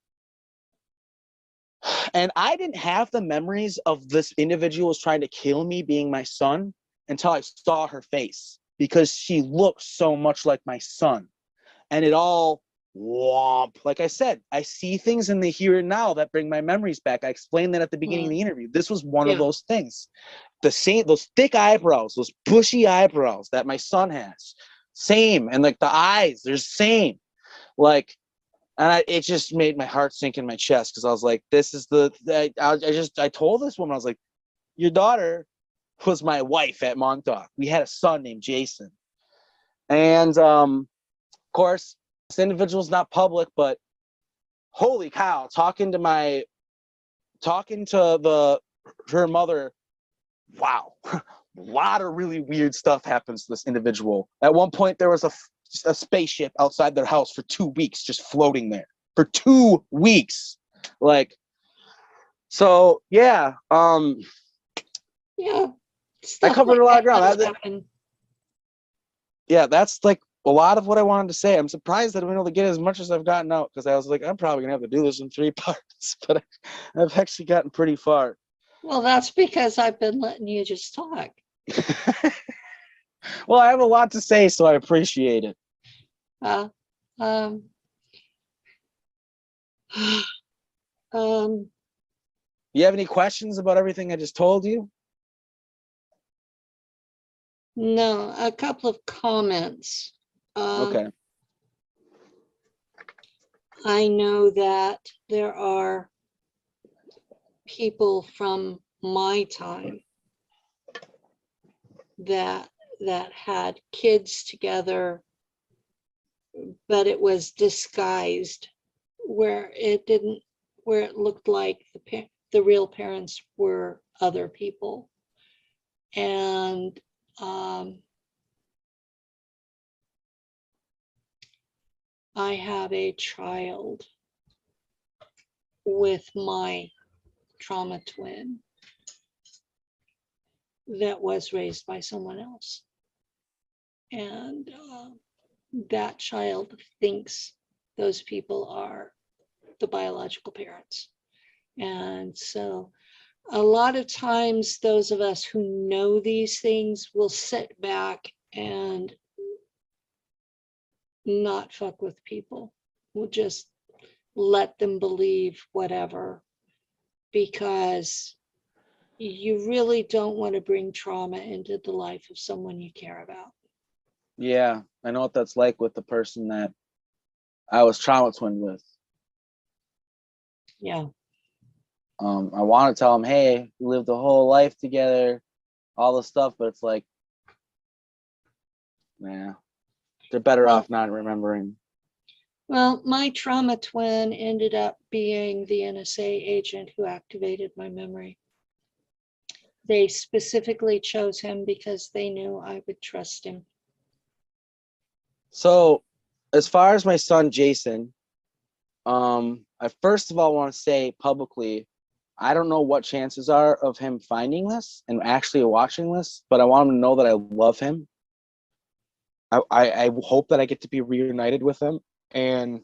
S2: And I didn't have the memories of this individual was trying to kill me being my son until I saw her face, because she looked so much like my son. And it all womp. Like I said, I see things in the here and now that bring my memories back. I explained that at the beginning of the interview. This was one of those things. Those thick eyebrows, those bushy eyebrows that my son has. Same. And like the eyes, they're the same. Like, and it just made my heart sink in my chest, because I was like, this is I told this woman, I was like, your daughter was my wife at Montauk. We had a son named Jason. And of course, this individual's not public, but holy cow, talking to her mother, wow. A lot of really weird stuff happens to this individual. At one point, there was a spaceship outside their house for 2 weeks, just floating there for 2 weeks. Like, so yeah.
S1: Yeah.
S2: I covered a lot of ground. Yeah, that's like a lot of what I wanted to say. I'm surprised that I've been able to get as much as I've gotten out, because I was like, I'm probably gonna have to do this in 3 parts, but I've actually gotten pretty far.
S1: Well, that's because I've been letting you just talk.
S2: Well, I have a lot to say, so I appreciate it. You have any questions about everything I just told you?
S1: No, a couple of comments.
S2: Okay.
S1: I know that there are people from my time that had kids together, but it was disguised, where it looked like the real parents were other people. And I have a child with my trauma twin that was raised by someone else. And that child thinks those people are the biological parents. And so a lot of times those of us who know these things will sit back and not fuck with people. We'll just let them believe whatever, because you really don't want to bring trauma into the life of someone you care about.
S2: Yeah, I know what that's like with the person that I was trauma twinned with.
S1: Yeah.
S2: I want to tell them, hey, we lived a whole life together, all this stuff, but it's like, nah, they're better off not remembering.
S1: Well, my trauma twin ended up being the NSA agent who activated my memory. They specifically chose him because they knew I would trust him.
S2: So, as far as my son, Jason, I first of all want to say publicly, I don't know what chances are of him finding this and actually watching this, but I want him to know that I love him. I hope that I get to be reunited with him. And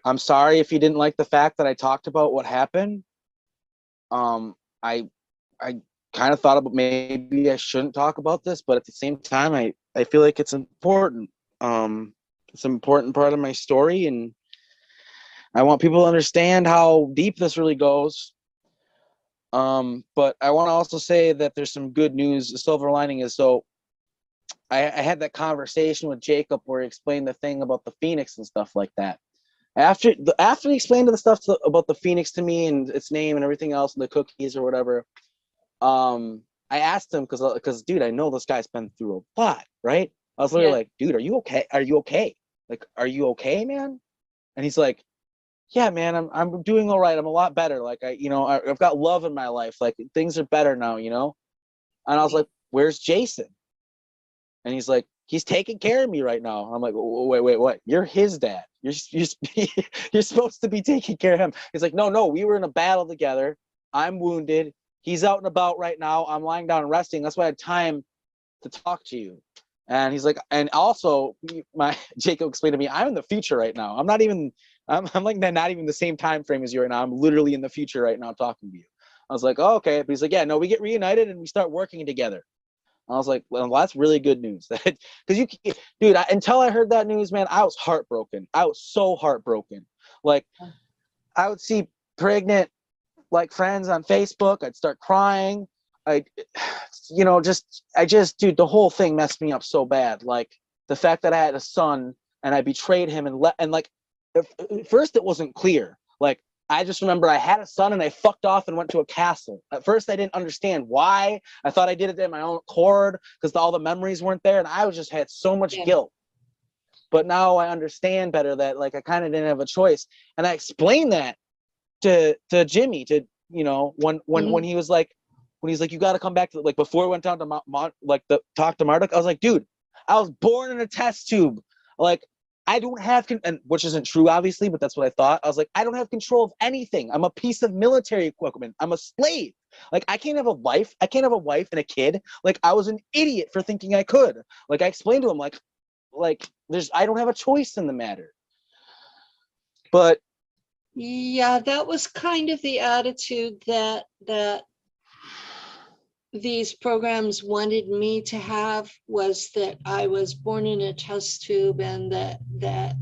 S2: I'm sorry if he didn't like the fact that I talked about what happened. I I kind of thought about maybe I shouldn't talk about this, but at the same time, I feel like it's important. It's an important part of my story, and I want people to understand how deep this really goes. But I want to also say that there's some good news. The silver lining is, so I had that conversation with Jacob where he explained the thing about the Phoenix and stuff like that. After he explained the stuff about the Phoenix to me and its name and everything else, and the cookies or whatever, I asked him because dude, I know this guy's been through a lot, right? I was literally like, dude, are you okay? Are you okay? Like, are you okay, man? And he's like, yeah, man, I'm doing all right. I'm a lot better. Like I've got love in my life. Like things are better now, you know? And I was like, where's Jason? And he's like, he's taking care of me right now. I'm like, wait, what? You're his dad. You're supposed to be taking care of him. He's like, no, we were in a battle together. I'm wounded. He's out and about right now. I'm lying down and resting. That's why I had time to talk to you. And he's like, and also my Jacob explained to me, I'm in the future right now. I'm like not even the same time frame as you right now. I'm literally in the future right now talking to you. I was like, oh, okay. But he's like, yeah, no, we get reunited and we start working together. I was like, well, that's really good news. Because dude, until I heard that news, man, I was heartbroken. I was so heartbroken. Like, I would see pregnant, like, friends on Facebook. I'd start crying. Dude, the whole thing messed me up so bad. Like, the fact that I had a son and I betrayed him and like, at first it wasn't clear. Like, I just remember I had a son and I fucked off and went to a castle. At first, I didn't understand why. I thought I did it in my own accord because all the memories weren't there, and I just had so much guilt. But now I understand better that like I kind of didn't have a choice, and I explained that to Jimmy when he was like you got to come back to like before we went down to talk to Marduk. I was like, dude, I was born in a test tube. Like, I don't have, and which isn't true, obviously, but that's what I thought. I was like, I don't have control of anything. I'm a piece of military equipment. I'm a slave. Like, I can't have a life. I can't have a wife and a kid. Like, I was an idiot for thinking I could. Like, I explained to him, I don't have a choice in the matter. But
S1: yeah, that was kind of the attitude that these programs wanted me to have, was that I was born in a test tube and that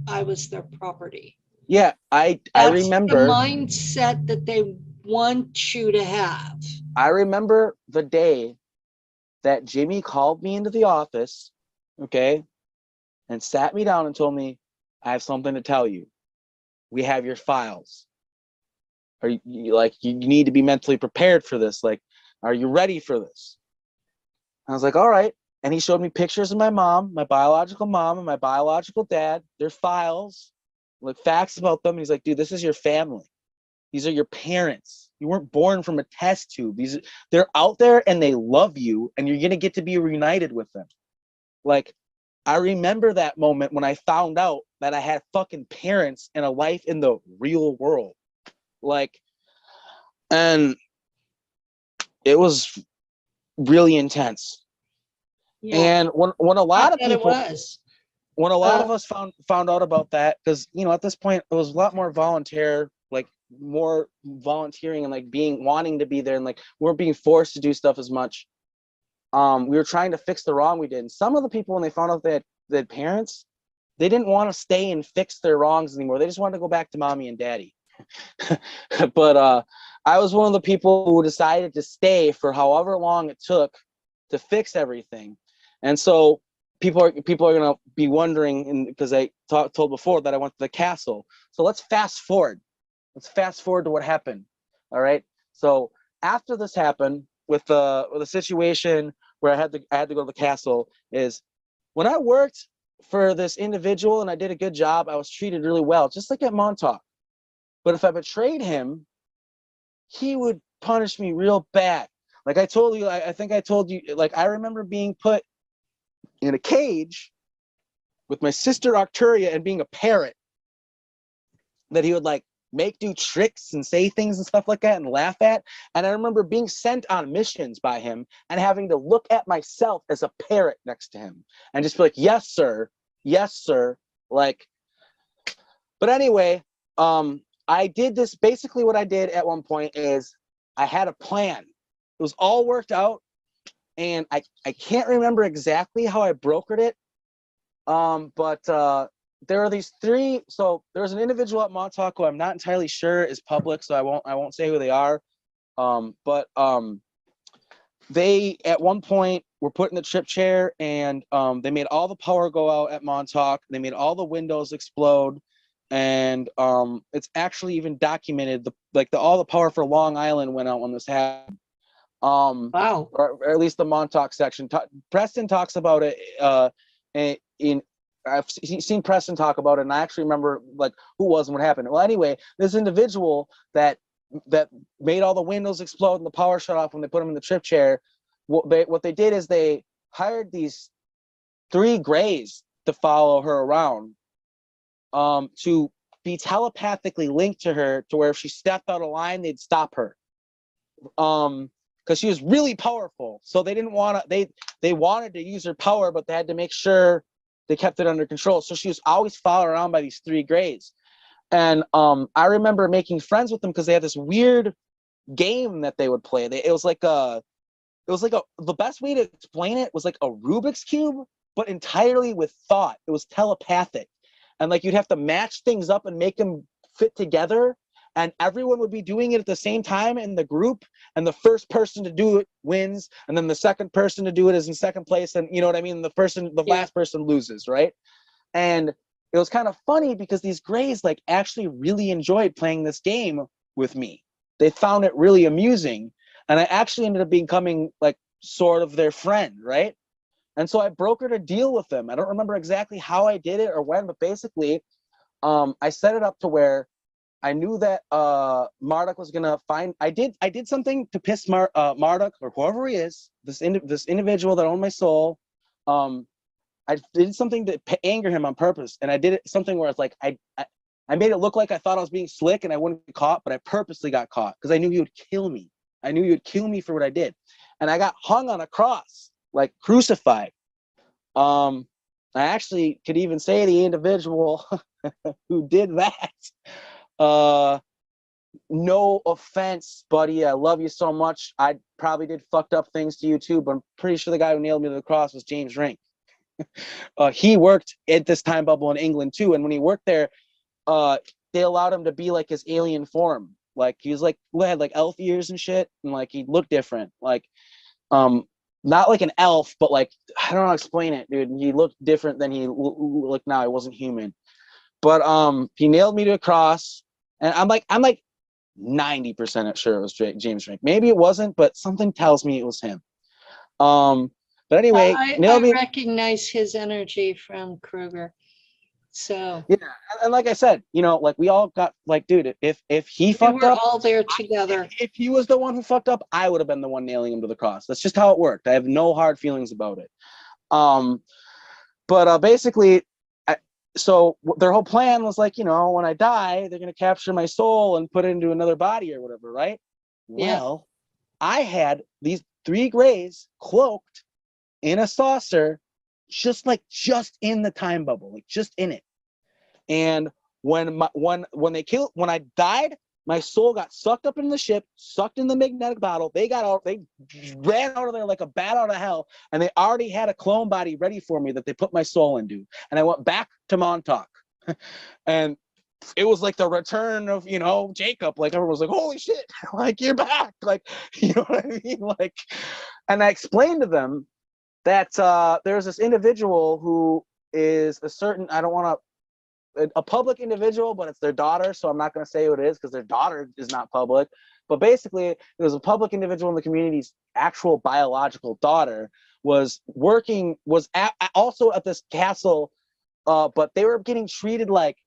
S1: I was their property.
S2: Yeah, I remember
S1: the mindset that they want you to have.
S2: I remember the day that Jimmy called me into the office, okay, and sat me down and told me, I have something to tell you. We have your files. Are you need to be mentally prepared for this? Like, are you ready for this? I was like, all right. And he showed me pictures of my mom, my biological mom, and my biological dad, their files, like facts about them. And he's like, dude, this is your family. These are your parents. You weren't born from a test tube. They're out there and they love you, and you're gonna get to be reunited with them. Like, I remember that moment when I found out that I had fucking parents and a life in the real world. Like, and it was really intense. Yeah. And when a lot of people, when a lot of us found out about that, because at this point it was a lot more more volunteering and like wanting to be there, and like we weren't being forced to do stuff as much. We were trying to fix the wrong we did. And some of the people, when they found out they had parents, they didn't want to stay and fix their wrongs anymore. They just wanted to go back to mommy and daddy. But I was one of the people who decided to stay for however long it took to fix everything. And so people are going to be wondering, because I told before that I went to the castle. So let's fast forward. Let's fast forward to what happened. All right. So after this happened, with the situation where I had to go to the castle, is when I worked for this individual and I did a good job, I was treated really well, just like at Montauk. But if I betrayed him, he would punish me real bad. Like I told you, I think I told you, like I remember being put in a cage with my sister Arcturia and being a parrot that he would like make do tricks and say things and stuff like that and laugh at. And I remember being sent on missions by him and having to look at myself as a parrot next to him and just be like, yes, sir. Yes, sir. Like, but anyway, I did this. Basically what I did at one point is I had a plan. was all worked out, and I can't remember exactly how I brokered it. But there are these three. So there's an individual at Montauk who I'm not entirely sure is public, so I won't say who they are. But they at one point were put in the trip chair, and they made all the power go out at Montauk. They made all the windows explode, and it's actually even documented. All the power for Long Island went out when this happened.
S1: Wow.
S2: Or at least the Montauk section. Preston talks about it. I've seen Preston talk about it, and I actually remember like who was and what happened. Well, anyway, this individual that made all the windows explode and the power shut off when they put him in the trip chair. What they did is they hired these 3 Greys to follow her around, to be telepathically linked to her, to where if she stepped out of line, they'd stop her. Because she was really powerful, so they didn't want to. They wanted to use her power, but they had to make sure they kept it under control. So she was always followed around by these 3 Greys. And I remember making friends with them because they had this weird game that they would play. It was like the best way to explain it was like a Rubik's Cube, but entirely with thought. It was telepathic. And like you'd have to match things up and make them fit together. And everyone would be doing it at the same time in the group. And the first person to do it wins. And then the second person to do it is in second place. And you know what I mean? The last person loses, right? And it was kind of funny because these Greys like actually really enjoyed playing this game with me. They found it really amusing, and I actually ended up becoming like sort of their friend, right? And so I brokered a deal with them. I don't remember exactly how I did it or when, but basically, I set it up to where I knew that Marduk was gonna find. I did something to piss Marduk or whoever he is, this individual that owned my soul. I did something to anger him on purpose, and I did something where it's like I made it look like I thought I was being slick and I wouldn't get caught, but I purposely got caught because I knew he would kill me. I knew he would kill me for what I did, and I got hung on a cross, like crucified. I actually could even say the individual who did that. No offense, buddy. I love you so much. I probably did fucked up things to you too, but I'm pretty sure the guy who nailed me to the cross was James Rink. He worked at this time bubble in England too, and when he worked there, they allowed him to be like his alien form. Like he was like had like elf ears and shit, and like he looked different. Like not like an elf, but like I don't know how to explain it, dude. He looked different than he looked now. He wasn't human. But he nailed me to a cross, and I'm like 90% sure it was James Rink. Maybe it wasn't, but something tells me it was him. But anyway,
S1: I recognize his energy from Kruger. So
S2: yeah, and like I said, you know, like we all got like, dude, if he fucked up,
S1: all there together.
S2: If he was the one who fucked up, I would have been the one nailing him to the cross. That's just how it worked. I have no hard feelings about it. But basically, so their whole plan was like, you know, when I die, they're gonna capture my soul and put it into another body or whatever, right?
S1: Yeah.
S2: Well, I had these 3 Greys cloaked in a saucer, just in the time bubble, like just in it. And when I died, my soul got sucked up in the ship, sucked in the magnetic bottle. They ran out of there like a bat out of hell, and they already had a clone body ready for me that they put my soul into. And I went back to Montauk, and it was like the return of, you know, Jacob. Like everyone was like, holy shit, like you're back. Like, you know what I mean? Like, and I explained to them that there's this individual who is a certain, I don't want to, a public individual, but it's their daughter, so I'm not going to say who it is because their daughter is not public. But basically, it was a public individual in the community's actual biological daughter was also at this castle, but they were getting treated like,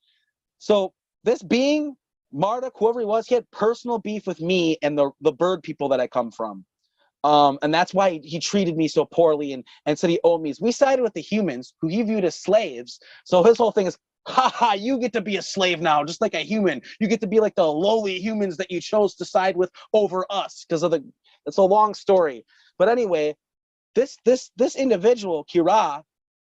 S2: so this being, Marduk, whoever he was, he had personal beef with me and the bird people that I come from. And that's why he treated me so poorly and said he owed me. We sided with the humans, who he viewed as slaves. So his whole thing is, haha, you get to be a slave now, just like a human. You get to be like the lowly humans that you chose to side with over us because of it's a long story. But anyway, this individual, Kira,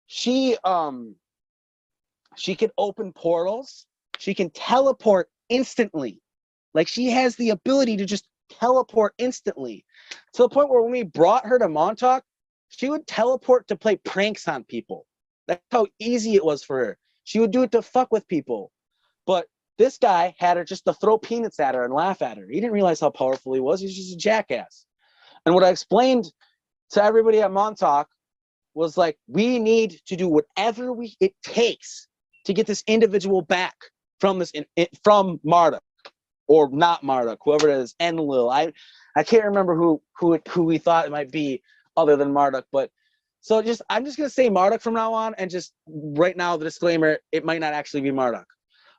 S2: she could open portals. She can teleport instantly. Like she has the ability to just teleport instantly, to the point where when we brought her to Montauk, she would teleport to play pranks on people. That's how easy it was for her. She would do it to fuck with people. But this guy had her just to throw peanuts at her and laugh at her. He didn't realize how powerful he was. He was just a jackass. And what I explained to everybody at Montauk was like, we need to do whatever it takes to get this individual back from from Marduk, or not Marduk, whoever it is, Enlil. I can't remember who we thought it might be other than Marduk, but so I'm just gonna say Marduk from now on, and just right now the disclaimer, it might not actually be Marduk.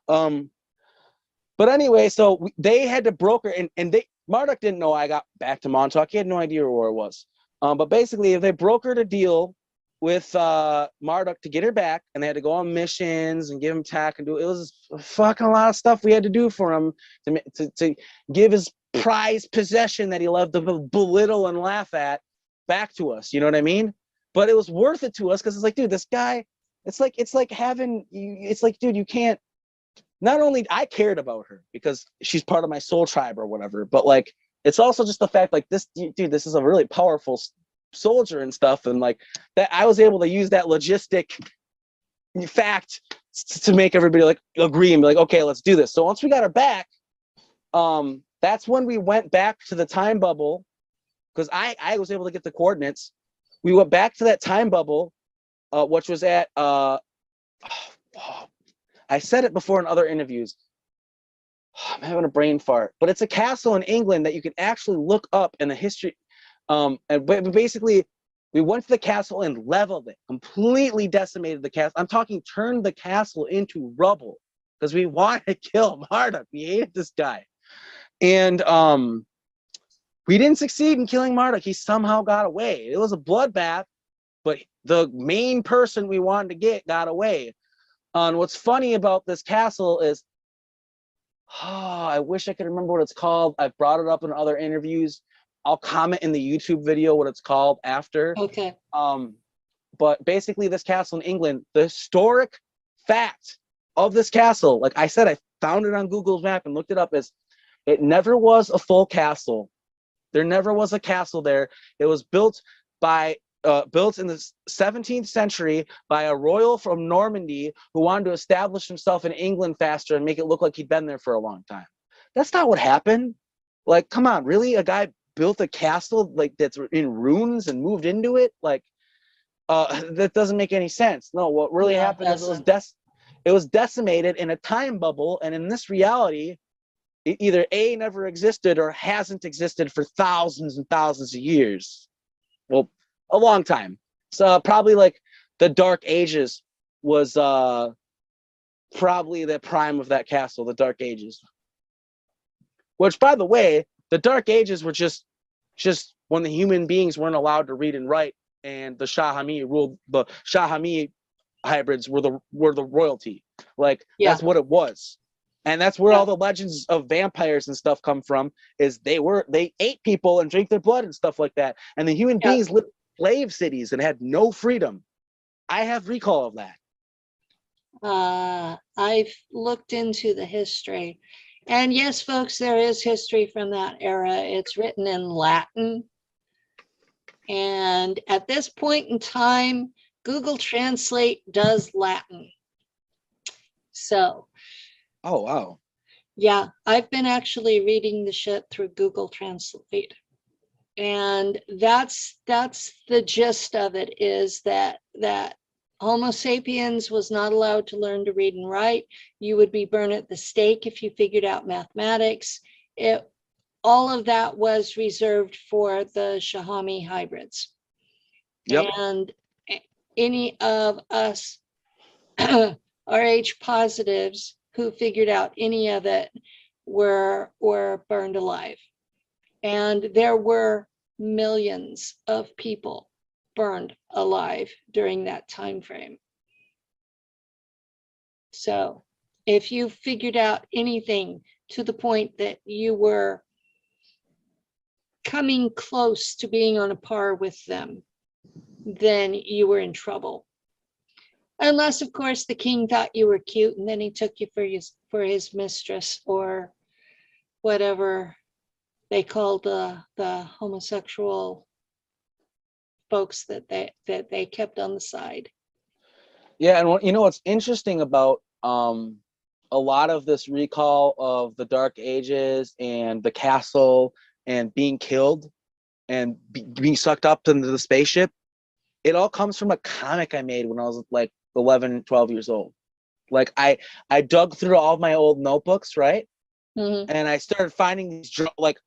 S2: But anyway, so they had to broker, and Marduk didn't know I got back to Montauk. He had no idea where it was. But basically, they brokered a deal with Marduk to get her back, and they had to go on missions and give him tech and it was a fucking lot of stuff we had to do for him to give his prized possession that he loved to belittle and laugh at back to us. You know what I mean? But it was worth it to us, because it's like, dude, this guy, it's like dude, you can't. Not only I cared about her because she's part of my soul tribe or whatever, but like it's also just the fact like this dude, this is a really powerful soldier and stuff, and like that I was able to use that logistic fact to make everybody like agree and be like, okay, let's do this. So once we got her back, that's when we went back to the time bubble, because I was able to get the coordinates. We went back to that time bubble, which was at I said it before in other interviews. I'm having a brain fart, but it's a castle in England that you can actually look up in the history. And basically, we went to the castle and leveled it, completely decimated the castle. I'm talking turned the castle into rubble because we wanted to kill Marduk. We hated this guy. And we didn't succeed in killing Marduk. He somehow got away. It was a bloodbath, but the main person we wanted to get got away. And what's funny about this castle is, I wish I could remember what it's called. I've brought it up in other interviews. I'll comment in the YouTube video what it's called after.
S1: Okay.
S2: But basically this castle in England, the historic fact of this castle, like I said, I found it on Google's map and looked it up, is it never was a full castle. There never was a castle there. It was built in the 17th century by a royal from Normandy who wanted to establish himself in England faster and make it look like he'd been there for a long time. That's not what happened. Like, come on, really? A guy built a castle like that's in ruins and moved into it? Like, that doesn't make any sense. No, what really happened is it was decimated in a time bubble, and in this reality, it either A, never existed or hasn't existed for thousands and thousands of years. Well, a long time. So probably like the Dark Ages was probably the prime of that castle, the Dark Ages. Which, by the way, the Dark Ages were just when the human beings weren't allowed to read and write, and the Shahami ruled. The Shahami hybrids were the royalty. Like, that's what it was. And that's where all the legends of vampires and stuff come from, is they ate people and drank their blood and stuff like that. And the human beings lived in slave cities and had no freedom. I have recall of that.
S1: I've looked into the history. And yes, folks, there is history from that era. It's written in Latin. And at this point in time, Google Translate does Latin. So.
S2: Oh, wow.
S1: Yeah, I've been actually reading the shit through Google Translate. And that's the gist of it, is that Homo sapiens was not allowed to learn to read and write. You would be burned at the stake if you figured out mathematics. All of that was reserved for the Shahami hybrids. Yep. And any of us Rh positives who figured out any of it were burned alive. And there were millions of people burned alive during that time frame. So if you figured out anything to the point that you were coming close to being on a par with them, then you were in trouble. Unless, of course, the king thought you were cute and then he took you for his mistress or whatever they called the homosexual folks that they kept on the side.
S2: Yeah, and you know what's interesting about a lot of this recall of the Dark Ages and the castle and being killed and being sucked up into the spaceship, it all comes from a comic I made when I was like 11, 12 years old. Like I dug through all of my old notebooks, right?
S1: Mm-hmm.
S2: And I started finding these like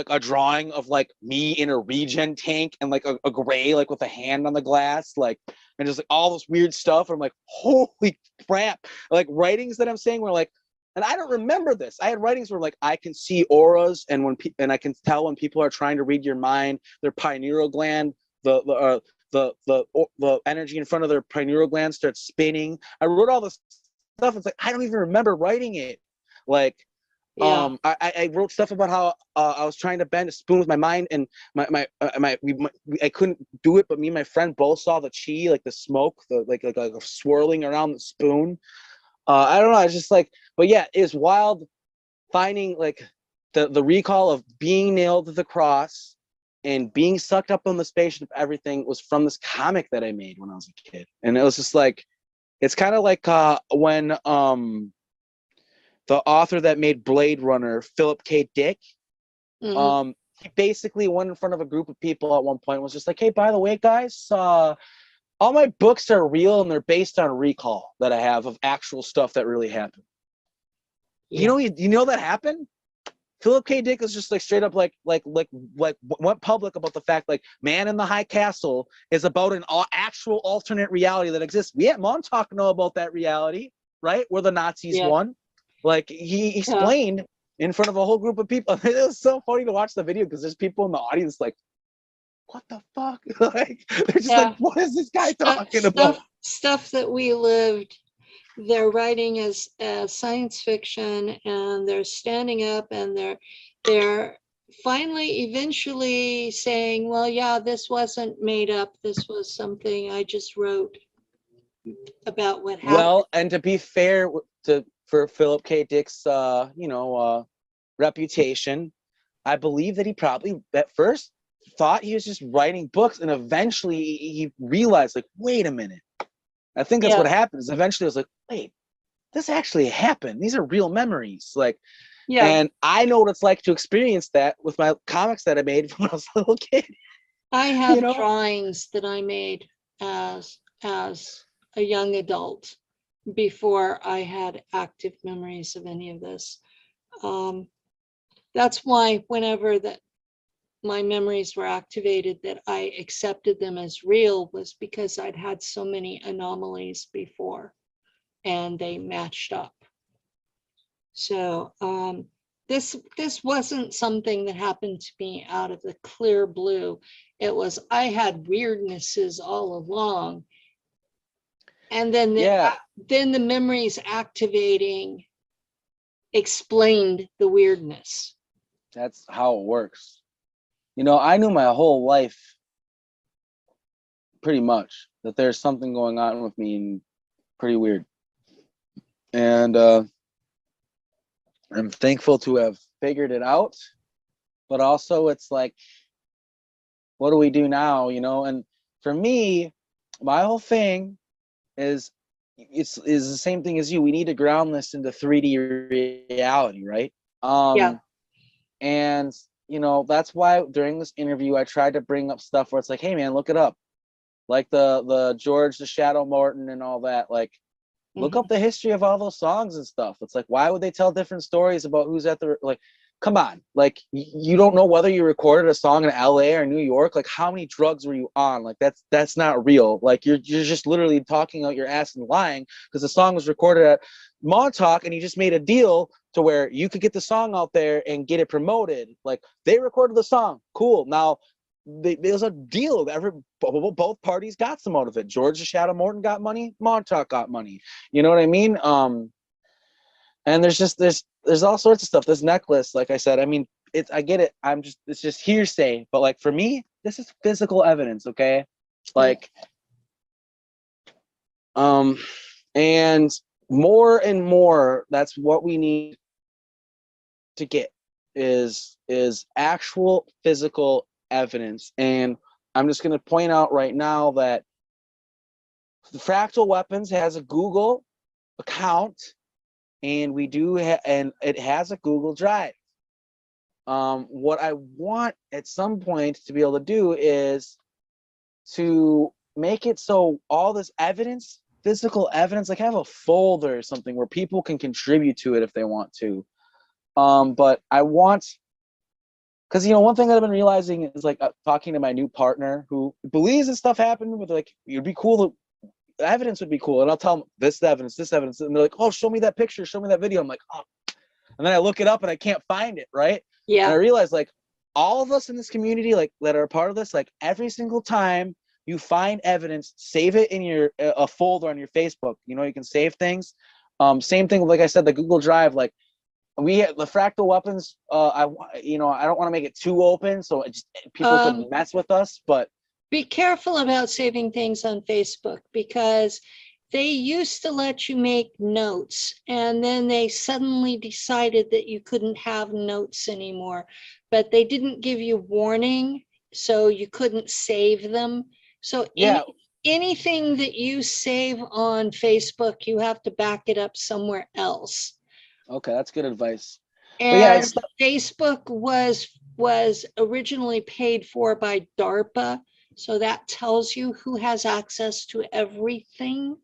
S2: a drawing of like me in a regen tank and like a gray like with a hand on the glass, like, and just like all this weird stuff. And I'm like, holy crap! Like writings that I'm saying were like, and I don't remember this. I had writings where like I can see auras, and and I can tell when people are trying to read your mind, their pineal gland, the energy in front of their pineal gland starts spinning. I wrote all this stuff. It's like I don't even remember writing it. Like
S1: Yeah.
S2: I wrote stuff about how I was trying to bend a spoon with my mind, and I couldn't do it, but me and my friend both saw the chi, like the smoke, the like swirling around the spoon. I don't know. It's just like, but yeah, it's wild finding like the recall of being nailed to the cross and being sucked up on the spaceship. Everything was from this comic that I made when I was a kid, and it was just like, it's kind of like when the author that made Blade Runner, Philip K. Dick,
S1: Mm-hmm.
S2: he basically went in front of a group of people at one point and was just like, hey, by the way, guys, all my books are real and they're based on recall that I have of actual stuff that really happened.
S1: Yeah.
S2: You know that happened? Philip K. Dick was just like straight up like went public about the fact like Man in the High Castle is about an actual alternate reality that exists. We at Montauk know about that reality, right? Where the Nazis
S1: Yeah.
S2: won. Like he explained in front of a whole group of people. It was so funny to watch the video because there's people in the audience like, what the fuck? Like they're just like, what is this guy talking about?
S1: Stuff that we lived. They're writing as science fiction, and they're standing up, and they're finally eventually saying, well, yeah, this wasn't made up. This was something I just wrote about what happened.
S2: Well, and to be fair for Philip K. Dick's reputation, I believe that he probably at first thought he was just writing books, and eventually he realized like, wait a minute. I think that's what happens. Eventually I was like, wait, this actually happened. These are real memories. Like, and I know what it's like to experience that with my comics that I made when I was a little kid.
S1: I have drawings that I made as a young adult before I had active memories of any of this. That's why whenever that my memories were activated, that I accepted them as real, was because I'd had so many anomalies before and they matched up. So this wasn't something that happened to me out of the clear blue. It was, I had weirdnesses all along. And then the memories activating explained the weirdness.
S2: That's how it works. You know, I knew my whole life pretty much that there's something going on with me and pretty weird. And I'm thankful to have figured it out, but also it's like, what do we do now? You know, and for me, my whole thing is the same thing as you. We need to ground this into 3D reality, right? And you know, that's why during this interview I tried to bring up stuff where it's like, hey man, look it up. Like the George the Shadow Morton and all that. Like, look up the history of all those songs and stuff. It's like, why would they tell different stories about who's at the, like, come on, like you don't know whether you recorded a song in LA or New York. Like, how many drugs were you on? Like, that's not real. Like, you're just literally talking out your ass and lying because the song was recorded at Montauk and you just made a deal to where you could get the song out there and get it promoted. Like, they recorded the song, cool. Now there's a deal. Both parties got some out of it. George the Shadow Morton got money. Montauk got money. You know what I mean? And there's all sorts of stuff. This necklace, like I said, I mean, I get it. It's just hearsay. But like for me, this is physical evidence. Okay, like, and more, that's what we need to get is actual physical evidence. And I'm just going to point out right now that the Fractal Weapons has a Google account, and we do and it has a Google Drive. What I want at some point to be able to do is to make it so all this evidence, physical evidence, like have a folder or something where people can contribute to it if they want to. But I want, because one thing that I've been realizing is like talking to my new partner who believes this stuff happened, with like, it'd be cool to, the evidence would be cool, and I'll tell them this evidence, and they're like, oh, show me that picture, show me that video. I'm like, oh, and then I look it up and I can't find it, right?
S1: Yeah.
S2: And I realize like all of us in this community, like that are a part of this, like every single time you find evidence, save it in your a folder on your Facebook. You can save things. Same thing, like I said, the Google Drive. Like we have the Fractal Weapons. I don't want to make it too open, so people could mess with us. But
S1: be careful about saving things on Facebook, because they used to let you make notes, and then they suddenly decided that you couldn't have notes anymore, but they didn't give you warning, so you couldn't save them. So
S2: yeah,
S1: anything that you save on Facebook, you have to back it up somewhere else.
S2: Okay, that's good advice.
S1: And Facebook was originally paid for by DARPA, so that tells you who has access to everything.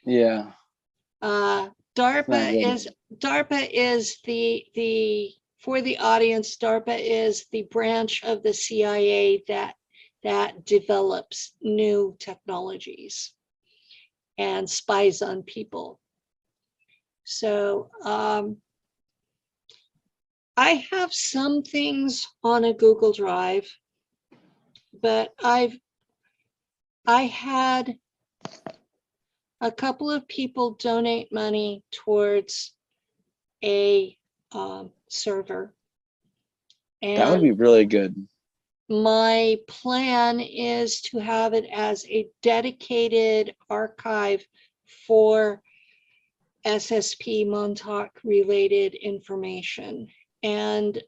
S2: Yeah.
S1: DARPA is the for the audience, DARPA is the branch of the CIA that develops new technologies and spies on people. So I have some things on a Google Drive, but I had a couple of people donate money towards a server. And
S2: that would be really good.
S1: My plan is to have it as a dedicated archive for SSP Montauk related information. And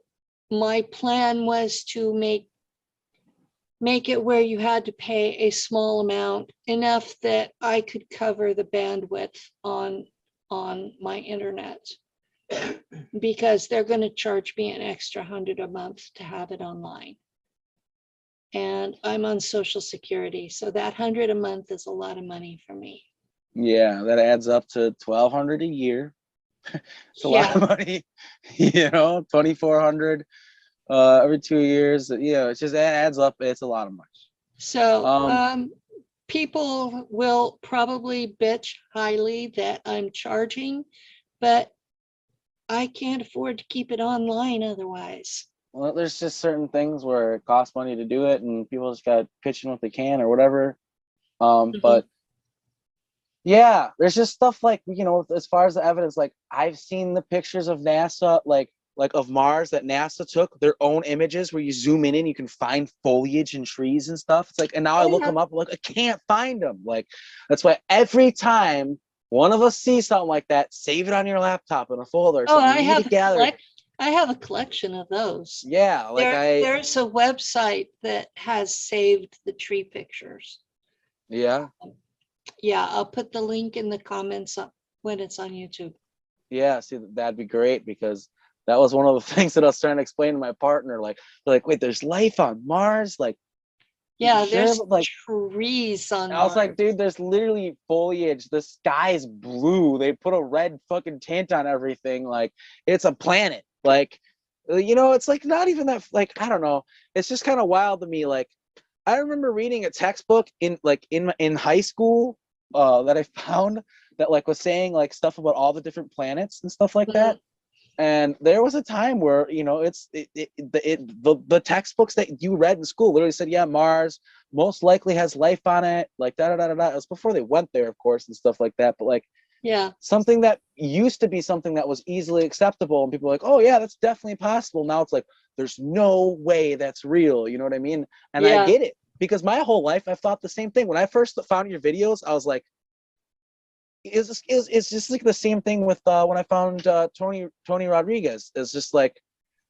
S1: my plan was to make it where you had to pay a small amount, enough that I could cover the bandwidth on my internet, because they're going to charge me an extra $100 a month to have it online. And I'm on Social Security, so that $100 a month is a lot of money for me.
S2: Yeah, that adds up to $1,200 a year. It's a lot of money, $2,400 every 2 years. It just adds up. It's a lot of money.
S1: So people will probably bitch highly that I'm charging, but I can't afford to keep it online otherwise.
S2: Well, there's just certain things where it costs money to do it, and people just got to pitch in what they can or whatever. But yeah, there's just stuff like, as far as the evidence, like I've seen the pictures of NASA, like of Mars that NASA took, their own images where you zoom in and you can find foliage and trees and stuff. It's like, and now I look them up, like I can't find them. Like that's why every time one of us sees something like that, save it on your laptop in a folder.
S1: I have a collection of those.
S2: Yeah, like
S1: there's a website that has saved the tree pictures.
S2: Yeah.
S1: Yeah, I'll put the link in the comments up when it's on YouTube.
S2: Yeah, see, that'd be great, because that was one of the things that I was trying to explain to my partner. Like, wait, there's life on Mars? Like,
S1: yeah, there's like trees on Mars.
S2: I was like, dude, there's literally foliage. The sky's blue. They put a red fucking tint on everything. Like, it's a planet. Like, it's like not even that. Like, I don't know. It's just kind of wild to me. Like, I remember reading a textbook in high school that I found that like was saying like stuff about all the different planets and stuff like that. And there was a time where the textbooks that you read in school literally said, yeah, Mars most likely has life on it, like da da da da da. It was before they went there, of course, and stuff like that. But like,
S1: yeah, something
S2: that used to be something that was easily acceptable, and people were like, oh yeah, that's definitely possible. Now it's like, there's no way that's real. You know what I mean? And I get it, because my whole life I've thought the same thing. When I first found your videos, I was like, it's just like the same thing with when I found Tony Rodriguez. It's just like,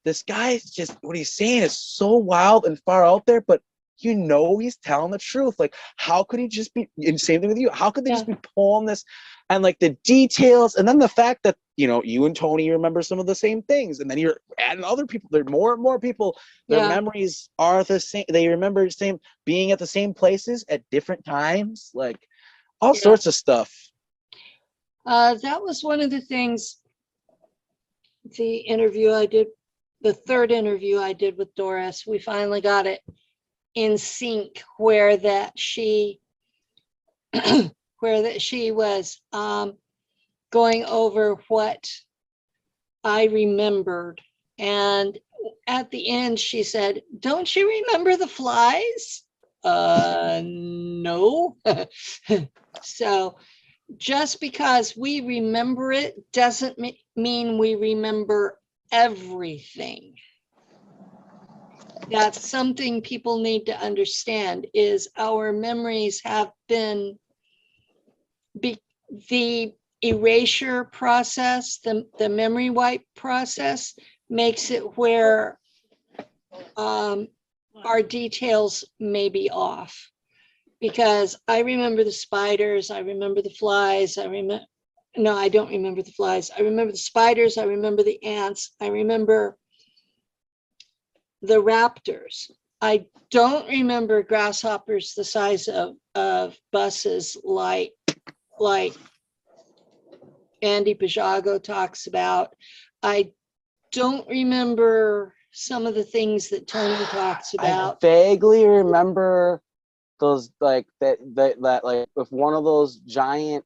S2: this guy's just, what he's saying is so wild and far out there, but you know he's telling the truth. Like, how could he just be, and same thing with you, how could they just be pulling this, and like the details, and then the fact that, you know, you and Tony remember some of the same things, and then you're adding other people, there are more and more people, their memories are the same, they remember the same, being at the same places at different times, like all sorts of stuff.
S1: That was one of the things, the interview I did, the third interview I did with Doris, we finally got it in sync, where that she was going over what I remembered, and at the end she said, "Don't you remember the flies?" No. So just because we remember it doesn't mean we remember everything. That's something people need to understand, is our memories have been, the erasure process, the memory wipe process makes it where our details may be off. Because I remember the spiders, I remember the flies, no, I don't remember the flies. I remember the spiders, I remember the ants, I remember the raptors. I don't remember grasshoppers the size of buses like Andy Pajago talks about. I don't remember some of the things that Tony talks about.
S2: I vaguely remember those, like that like if one of those giant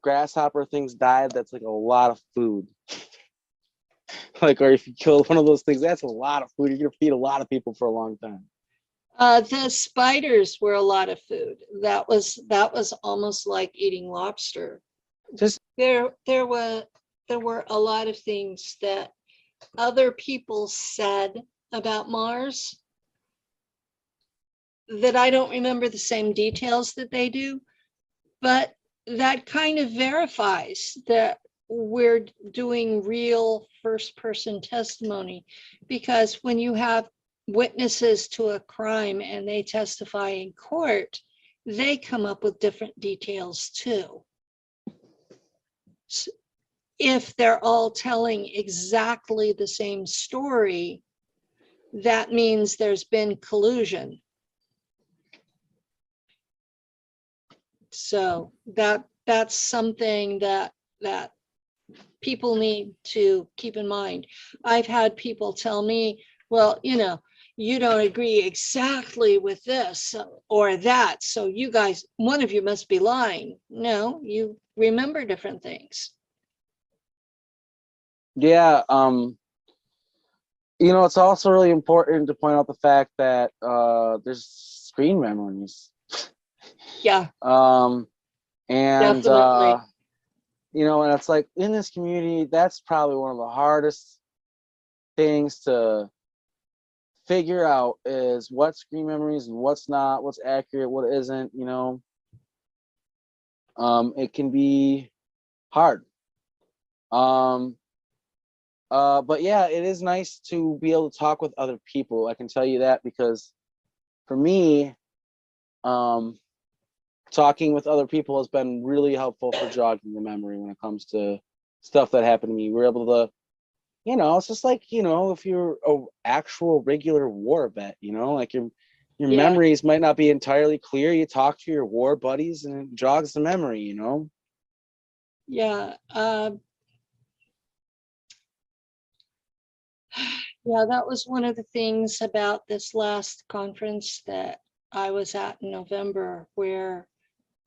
S2: grasshopper things died, that's like a lot of food. Like, or if you kill one of those things, that's a lot of food. You're gonna feed a lot of people for a long time.
S1: The spiders were a lot of food. That was almost like eating lobster.
S2: Just
S1: there were a lot of things that other people said about Mars that I don't remember the same details that they do, but that kind of verifies that we're doing real first-person testimony, because when you have witnesses to a crime and they testify in court, they come up with different details too. So if they're all telling exactly the same story, that means there's been collusion. So that's something that people need to keep in mind. I've had people tell me, well, you know, you don't agree exactly with this or that, so you guys, one of you must be lying. No, you remember different things.
S2: Yeah, you know, it's also really important to point out the fact that there's screen memories.
S1: Yeah.
S2: And
S1: Definitely.
S2: you know, and it's like in this community, that's probably one of the hardest things to figure out, is what's screen memories and what's not, what's accurate, what isn't, you know. It can be hard. But yeah, it is nice to be able to talk with other people. I can tell you that, because for me, talking with other people has been really helpful for jogging the memory when it comes to stuff that happened to me. We're able to, you know, it's just like, you know, if you're a actual regular war vet, you know, like your memories might not be entirely clear. You talk to your war buddies and it jogs the memory, you know?
S1: Yeah. Yeah, that was one of the things about this last conference that I was at in November, where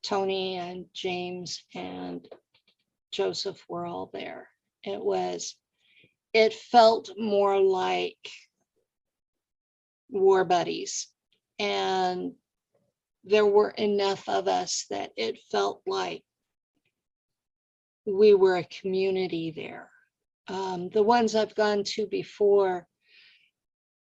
S1: Tony and James and Joseph were all there. It felt more like war buddies, and there were enough of us that it felt like we were a community there. The ones I've gone to before,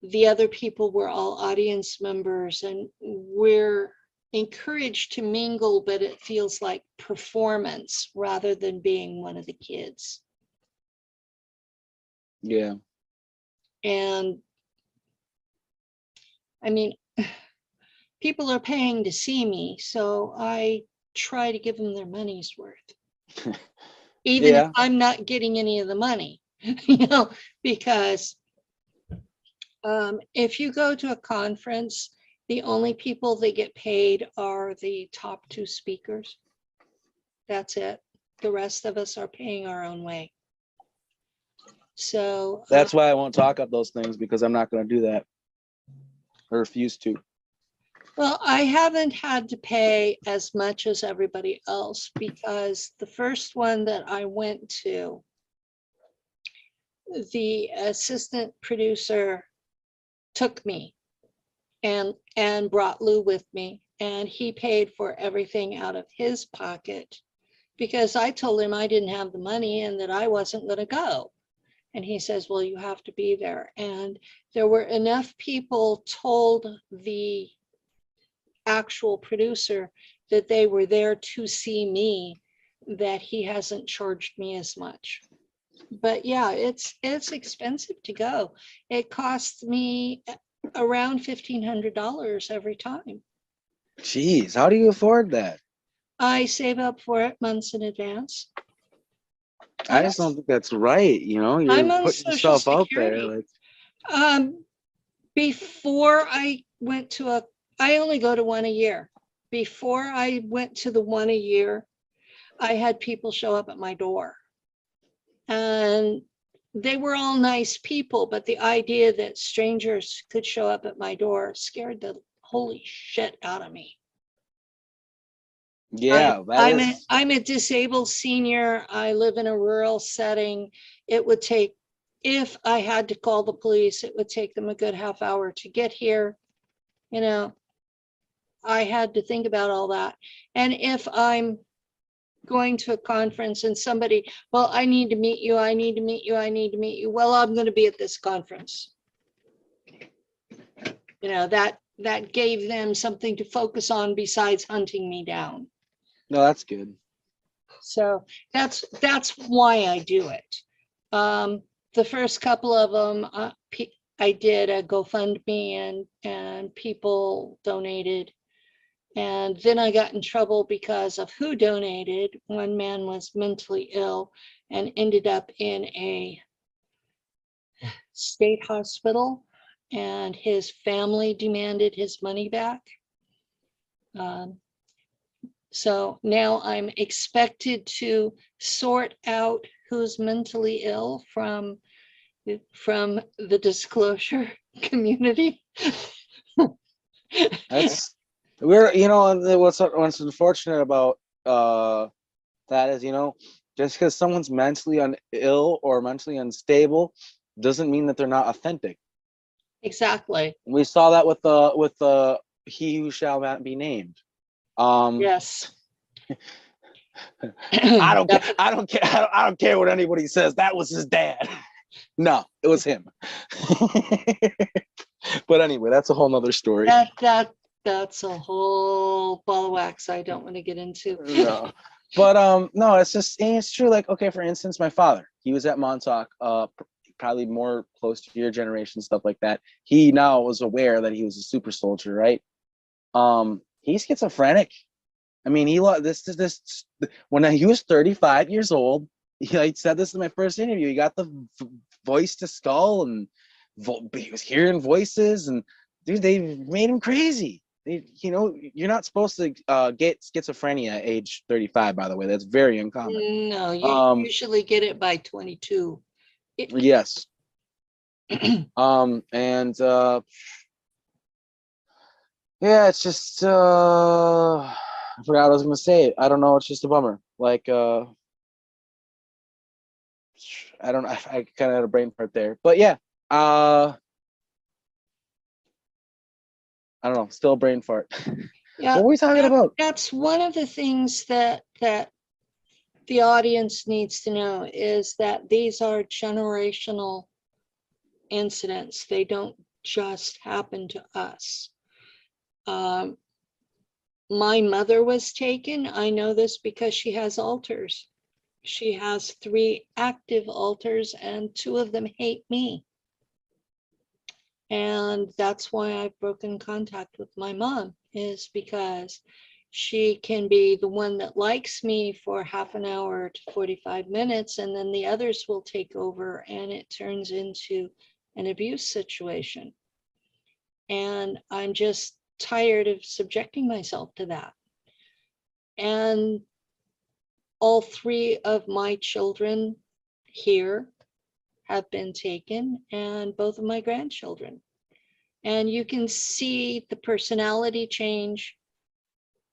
S1: the other people were all audience members, and we're encouraged to mingle, but it feels like performance rather than being one of the kids.
S2: Yeah.
S1: And I mean, people are paying to see me, so I try to give them their money's worth, even if I'm not getting any of the money, because if you go to a conference, the only people that get paid are the top 2 speakers. That's it. The rest of us are paying our own way. So
S2: that's why I won't talk up those things, because I'm not going to do that. I refuse to.
S1: Well, I haven't had to pay as much as everybody else, because the first one that I went to, the assistant producer took me and brought Lou with me, and he paid for everything out of his pocket, because I told him I didn't have the money and that I wasn't going to go. And he says, well, you have to be there. And there were enough people told the actual producer that they were there to see me, that he hasn't charged me as much. But yeah, it's expensive to go. It costs me around $1,500 every time.
S2: Jeez, how do you afford that?
S1: I save up for it months in advance.
S2: I just don't think that's right. You're
S1: I'm on
S2: putting
S1: Social
S2: yourself out
S1: Security.
S2: there.
S1: Before I went to I only go to one a year. Before I went to the one a year, I had people show up at my door. And they were all nice people, but the idea that strangers could show up at my door scared the holy shit out of me.
S2: Yeah,
S1: I'm a disabled senior. I live in a rural setting. It would take, if I had to call the police, it would take them a good half hour to get here. I had to think about all that. And if I'm going to a conference and somebody, well, I need to meet you, I need to meet you, I need to meet you. Well, I'm going to be at this conference. That gave them something to focus on besides hunting me down.
S2: No, that's good.
S1: So that's why I do it. The first couple of them, I did a GoFundMe and people donated. And then I got in trouble because of who donated. One man was mentally ill and ended up in a state hospital, and his family demanded his money back. So now I'm expected to sort out who's mentally ill from the disclosure community.
S2: What's unfortunate about that is, just because someone's mentally ill or mentally unstable doesn't mean that they're not authentic.
S1: Exactly.
S2: We saw that with the he who shall not be named.
S1: Yes.
S2: I don't care what anybody says. That was his dad. No, it was him. But anyway, that's a whole nother story.
S1: That's a whole ball of wax I don't want to get into.
S2: No. But no, it's true. Like, okay, for instance, my father, he was at Montauk, probably more close to your generation, stuff like that. He now was aware that he was a super soldier, right? He's schizophrenic. I mean, when he was 35 years old, he said this in my first interview. He got the voice to skull, and he was hearing voices, and dude, they made him crazy. You're not supposed to get schizophrenia at age 35, by the way. That's very uncommon.
S1: No, you usually get it by 22.
S2: Yes. Yeah, it's just I forgot what I was gonna say. I don't know. It's just a bummer. Like I don't know. I kind of had a brain fart there, but yeah. I don't know. Still a brain fart.
S1: Yeah.
S2: What were we talking about?
S1: That's one of the things that the audience needs to know, is that these are generational incidents. They don't just happen to us. My mother was taken. I know this because she has alters. She has 3 active alters, and 2 of them hate me. And that's why I've broken contact with my mom, is because she can be the one that likes me for half an hour to 45 minutes, and then the others will take over and it turns into an abuse situation. And I'm just tired of subjecting myself to that. And all three of my children here have been taken, and both of my grandchildren. And you can see the personality change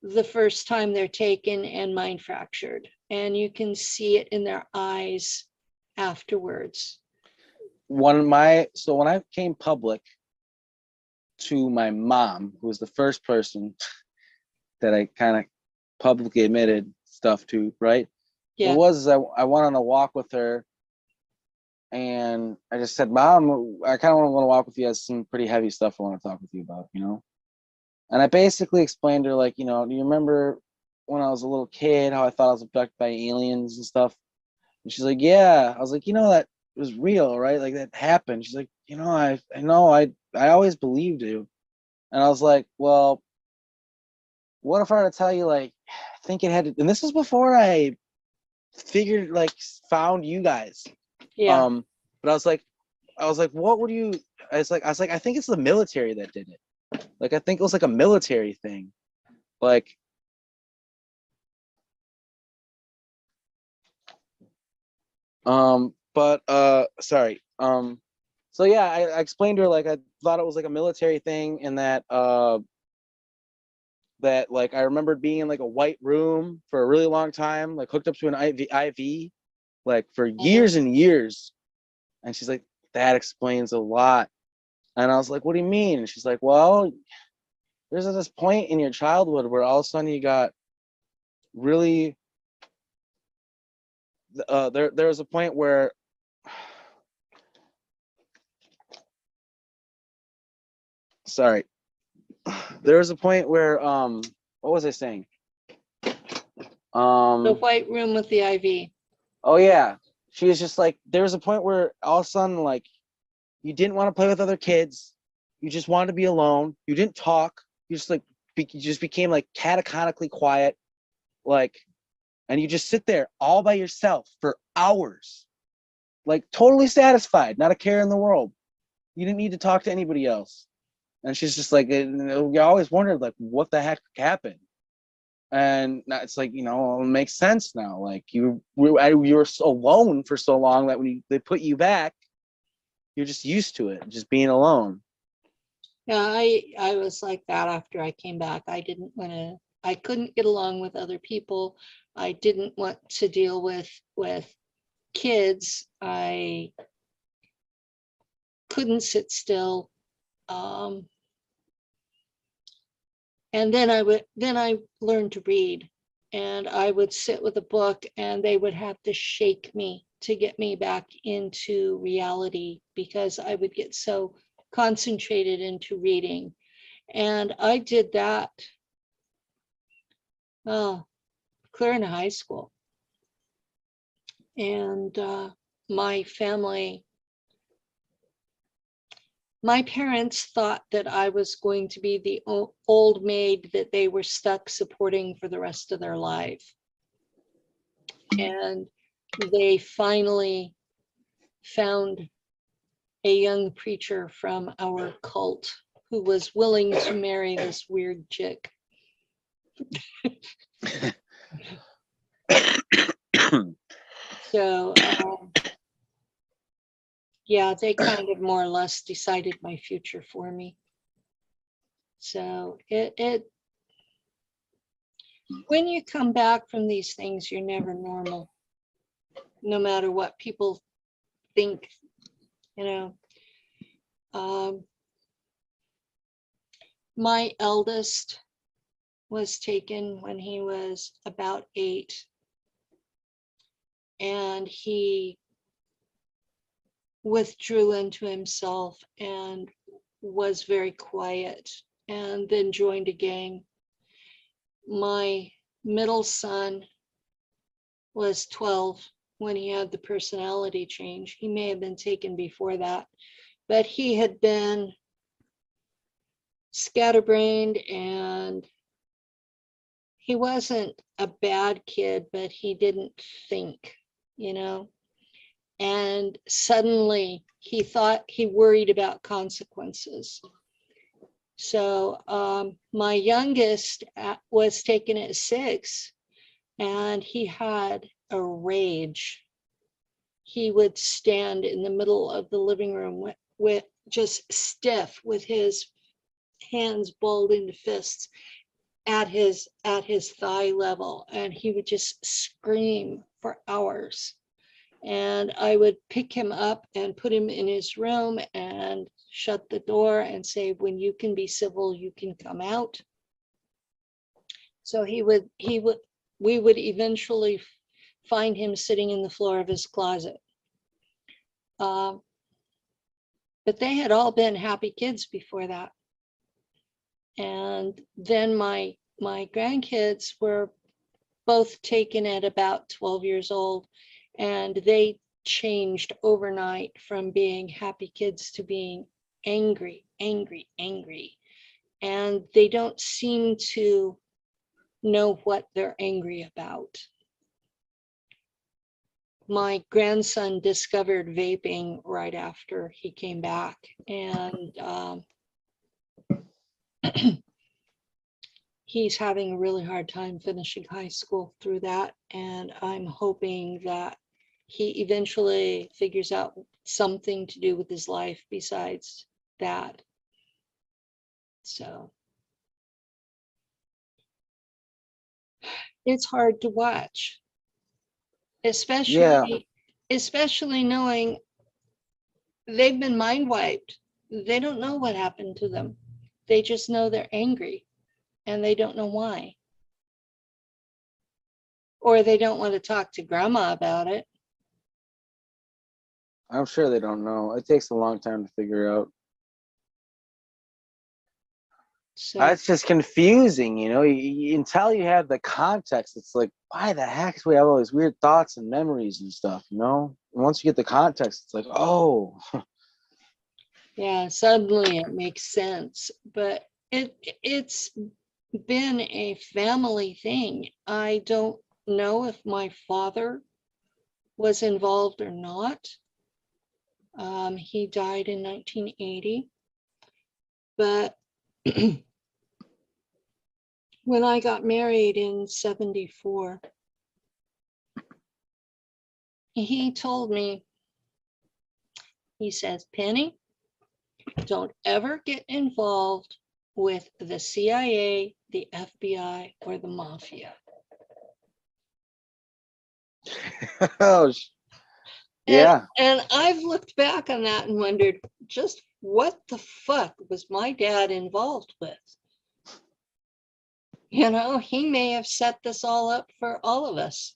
S1: the first time they're taken and mind fractured. And you can see it in their eyes afterwards.
S2: When I came public to my mom, who was the first person that I kind of publicly admitted stuff to, right?
S1: Yeah.
S2: What was I went on a walk with her, and I just said, Mom, I kind of want to walk with you. Has some pretty heavy stuff I want to talk with you about, you know? And I basically explained to her, like, you know, do you remember when I was a little kid, how I thought I was abducted by aliens and stuff? And she's like, yeah. I was like, you know, that was real, right? Like, that happened. She's like, you know, I know, I always believed you. And I was like, well, what if I were to tell you, like, I think it had to, and this is before I figured, like, found you guys.
S1: Yeah.
S2: But I was like, what would you, I was like, I think it's the military that did it. Like, I think it was like a military thing. Like, sorry. So yeah, I explained to her, like, I thought it was like a military thing, and that that, like, I remembered being in like a white room for a really long time, like hooked up to an IV, like for years and years. And she's like, that explains a lot. And I was like, what do you mean? And she's like, well, there's this point in your childhood where all of a sudden you got really there was a point where sorry, there was a point where what was I saying?
S1: The white room with the IV.
S2: Oh yeah, she was just like, there was a point where all of a sudden, like, you didn't want to play with other kids, you just wanted to be alone, you didn't talk, you just like you just became like cataconically quiet, like, and you just sit there all by yourself for hours, like totally satisfied, not a care in the world. You didn't need to talk to anybody else. And she's just like, we always wondered, like, what the heck happened. And it's like, you know, it makes sense now. Like, you were so alone for so long that when they put you back, you're just used to it, just being alone.
S1: Yeah, I was like that after I came back. I couldn't get along with other people. I didn't want to deal with kids. I couldn't sit still. And then I learned to read, and I would sit with a book and they would have to shake me to get me back into reality, because I would get so concentrated into reading. And I did that clear into high school. And my parents thought that I was going to be the old maid that they were stuck supporting for the rest of their life. And they finally found a young preacher from our cult who was willing to marry this weird chick. So yeah, they kind of more or less decided my future for me. So it when you come back from these things, you're never normal, no matter what people think, you know. My eldest was taken when he was about 8, and he withdrew into himself and was very quiet, and then joined a gang. My middle son was 12 when he had the personality change. He may have been taken before that, but he had been scatterbrained, and he wasn't a bad kid, but he didn't think, you know. And suddenly he worried about consequences. So my youngest was taken at 6, and he had a rage. He would stand in the middle of the living room with just stiff, with his hands balled into fists at his thigh level, and he would just scream for hours. And I would pick him up and put him in his room and shut the door and say, when you can be civil, you can come out. So we would eventually find him sitting in the floor of his closet. But they had all been happy kids before that. And then my grandkids were both taken at about 12 years old, and they changed overnight from being happy kids to being angry. And they don't seem to know what they're angry about. My grandson discovered vaping right after he came back, and he's having a really hard time finishing high school through that. And I'm hoping that he eventually figures out something to do with his life besides that. So it's hard to watch, especially knowing they've been mind wiped. They don't know what happened to them. They just know they're angry, and they don't know why. Or they don't want to talk to grandma about it.
S2: I'm sure they don't know. It takes a long time to figure out.
S1: So
S2: That's just confusing, you know. Until you have the context, it's like, why the heck do we have all these weird thoughts and memories and stuff, you know? And once you get the context, it's like, oh.
S1: yeah, suddenly it makes sense. But it's been a family thing. I don't know if my father was involved or not. He died in 1980. But when I got married in 74, he told me, he says, Penny, don't ever get involved with the CIA, the FBI, or the mafia.
S2: Oh, yeah.
S1: And I've looked back on that and wondered, just what the fuck was my dad involved with? You know, he may have set this all up for all of us.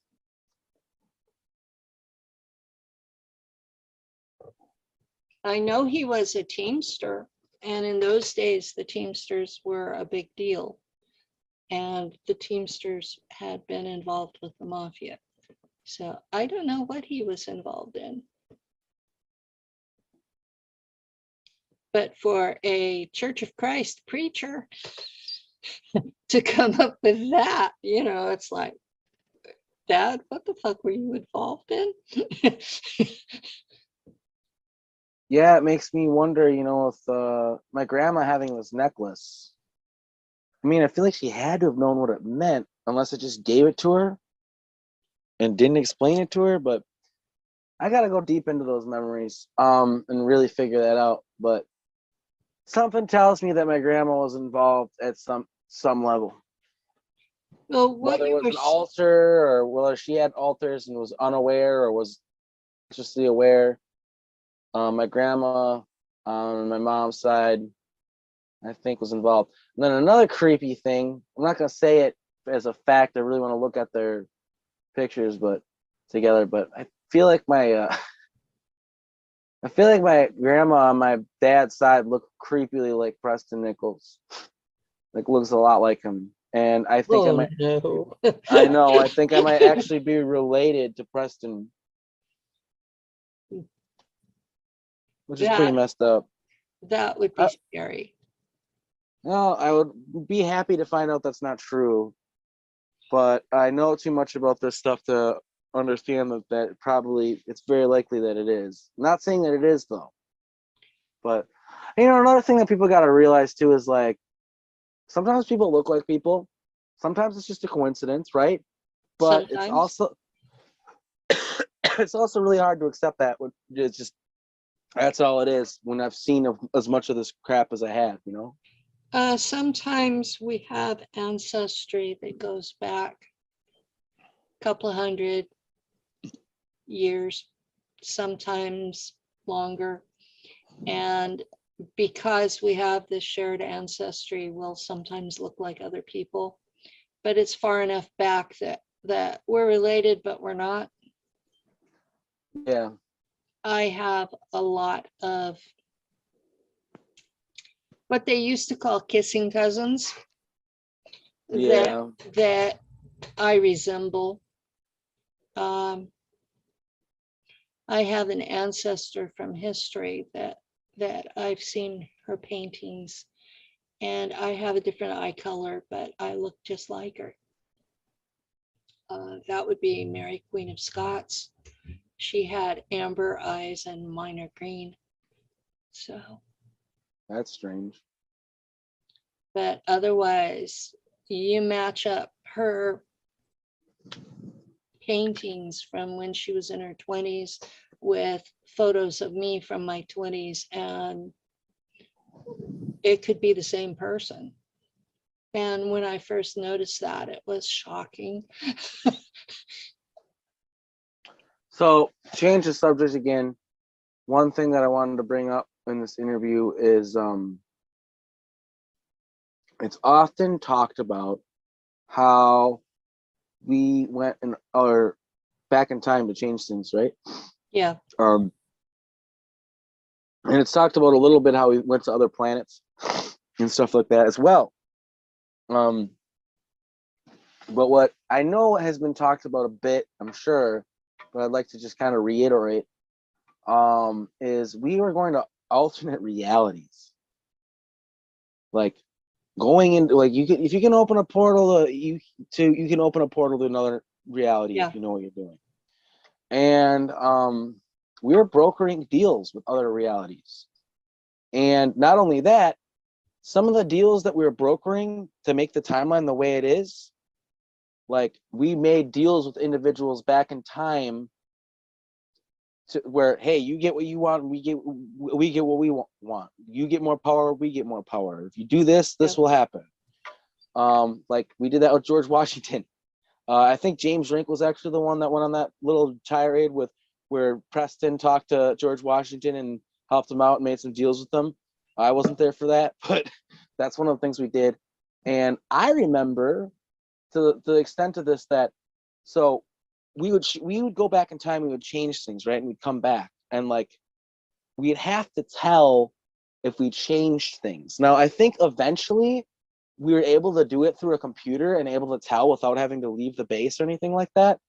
S1: I know he was a Teamster, and in those days, the Teamsters were a big deal. And the Teamsters had been involved with the mafia. So I don't know what he was involved in. But for a Church of Christ preacher to come up with that, you know, it's like, Dad, what the fuck were you involved in?
S2: Yeah, it makes me wonder, you know, with my grandma having this necklace. I mean, I feel like she had to have known what it meant, unless it just gave it to her and didn't explain it to her. But I gotta go deep into those memories, and really figure that out. But something tells me that my grandma was involved at some level.
S1: Well,
S2: Whether it was an altar, or whether she had altars and was unaware, or was just aware. My grandma on my mom's side, I think, was involved. And then another creepy thing, I'm not gonna say it as a fact. I really want to look at their pictures, but together. But I feel like my grandma on my dad's side looked creepily like Preston Nichols. Like, looks a lot like him. And I think
S1: no.
S2: I know, I think I might actually be related to Preston, which is pretty messed up.
S1: That would be scary.
S2: Well, I would be happy to find out that's not true, but I know too much about this stuff to understand that probably it's very likely that it is. Not saying that it is though, but another thing that people got to realize too is like sometimes people look like people, sometimes it's just a coincidence, right? But it's
S1: Sometimes.
S2: also it's also really hard to accept that. It's just that's all it is when I've seen as much of this crap as I have,
S1: Sometimes we have ancestry that goes back a couple of hundred years, sometimes longer. And because we have this shared ancestry, we'll sometimes look like other people, but it's far enough back that we're related, but we're not.
S2: Yeah.
S1: I have a lot of what they used to call kissing cousins
S2: Yeah.
S1: that I resemble. I have an ancestor from history that I've seen her paintings, and I have a different eye color, but I look just like her. That would be Mary, Queen of Scots. She had amber eyes and mine are green. So,
S2: That's strange.
S1: but otherwise, you match up her paintings from when she was in her 20s with photos of me from my 20s, and it could be the same person. And when I first noticed that, it was shocking.
S2: So, change the subject again. One thing that I wanted to bring up in this interview is it's often talked about how we went or back in time to change things, right?
S1: Yeah.
S2: And it's talked about a little bit how we went to other planets and stuff like that as well. But what I know has been talked about a bit, I'm sure, but I'd like to just kind of reiterate, is we are going to alternate realities. Like going into like if you can open a portal you can open a portal to another reality if you know what you're doing. And we're brokering deals with other realities. And not only that, some of the deals that we were brokering to make the timeline the way it is, like we made deals with individuals back in time to where, hey, you get what you want, we get what we want. You get more power, we get more power. If you do this, this will happen. Like we did that with George Washington. I think James Rink was actually the one that went on that little tirade with where Preston talked to George Washington and helped him out and made some deals with them. I wasn't there for that, but that's one of the things we did. And I remember to the extent of this that so we would go back in time, we would change things, right? And we'd come back and like we'd have to tell if we changed things. Now I think eventually we were able to do it through a computer and able to tell without having to leave the base or anything like that.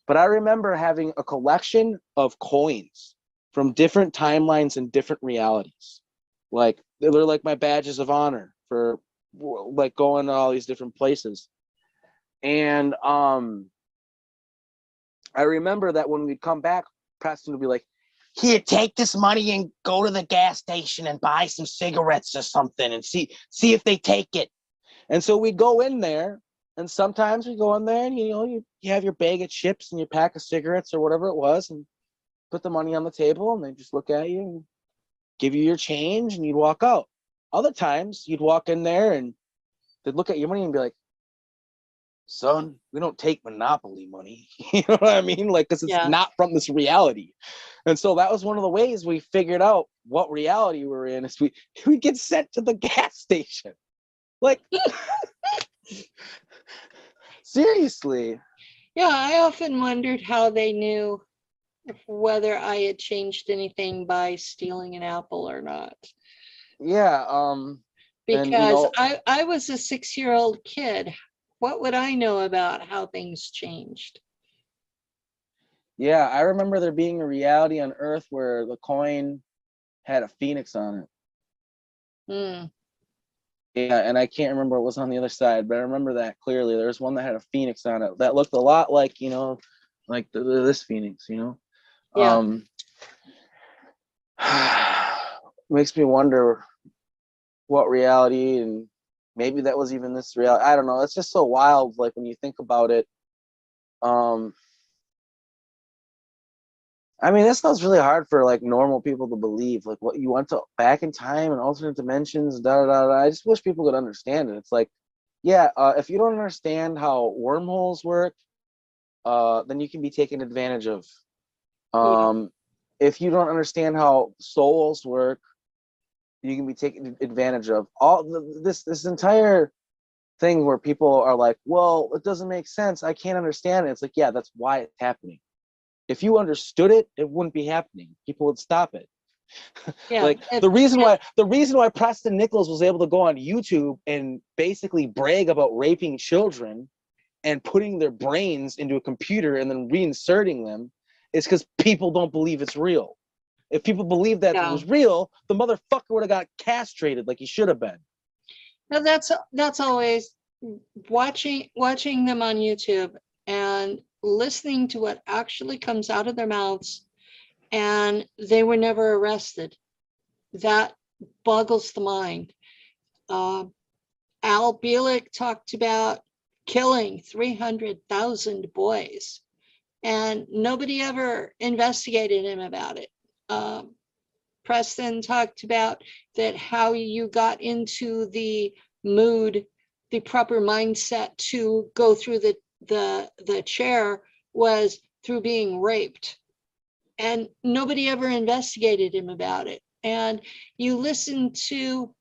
S2: But I remember having a collection of coins from different timelines and different realities. Like they're like my badges of honor for like going to all these different places. And I remember that when we'd come back, Preston would be like, here, take this money and go to the gas station and buy some cigarettes or something and see if they take it. And so we go in there, and sometimes we go in there and, you have your bag of chips and your pack of cigarettes or whatever it was and put the money on the table, and they just look at you and give you your change, and you'd walk out. Other times you'd walk in there and they'd look at your money and be like, son, we don't take Monopoly money. You know what I mean? Like, because it's not from this reality. And so that was one of the ways we figured out what reality we're in is we get sent to the gas station. Like, seriously.
S1: Yeah, I often wondered how they knew whether I had changed anything by stealing an apple or not.
S2: Yeah.
S1: Because I was a 6-year-old kid. What would I know about how things changed?
S2: Yeah, I remember there being a reality on Earth where the coin had a phoenix on it. Yeah, and I can't remember what was on the other side, but I remember that clearly. There was one that had a phoenix on it that looked a lot like, like this phoenix,
S1: Yeah.
S2: Um, makes me wonder what reality, and maybe that was even this reality. I don't know. It's just so wild, like when you think about it. I mean, this stuff's really hard for like normal people to believe. Like what you went to back in time and alternate dimensions, da da da. I just wish people could understand it. It's like, yeah, if you don't understand how wormholes work, then you can be taken advantage of.
S1: Yeah.
S2: If you don't understand how souls work, you can be taken advantage of. This entire thing where people are like, well, it doesn't make sense. I can't understand it. It's like, yeah, that's why it's happening. If you understood it, it wouldn't be happening. People would stop it.
S1: Yeah.
S2: Like the reason why Preston Nichols was able to go on YouTube and basically brag about raping children and putting their brains into a computer and then reinserting them is because people don't believe it's real. If people believed that it was real, the motherfucker would have got castrated like he should have been.
S1: Now that's always watching them on YouTube and listening to what actually comes out of their mouths, and they were never arrested. That boggles the mind. Al Bielek talked about killing 300,000 boys, and nobody ever investigated him about it. Preston talked about that how you got into the mood, the proper mindset to go through the chair was through being raped, and nobody ever investigated him about it. And you listen to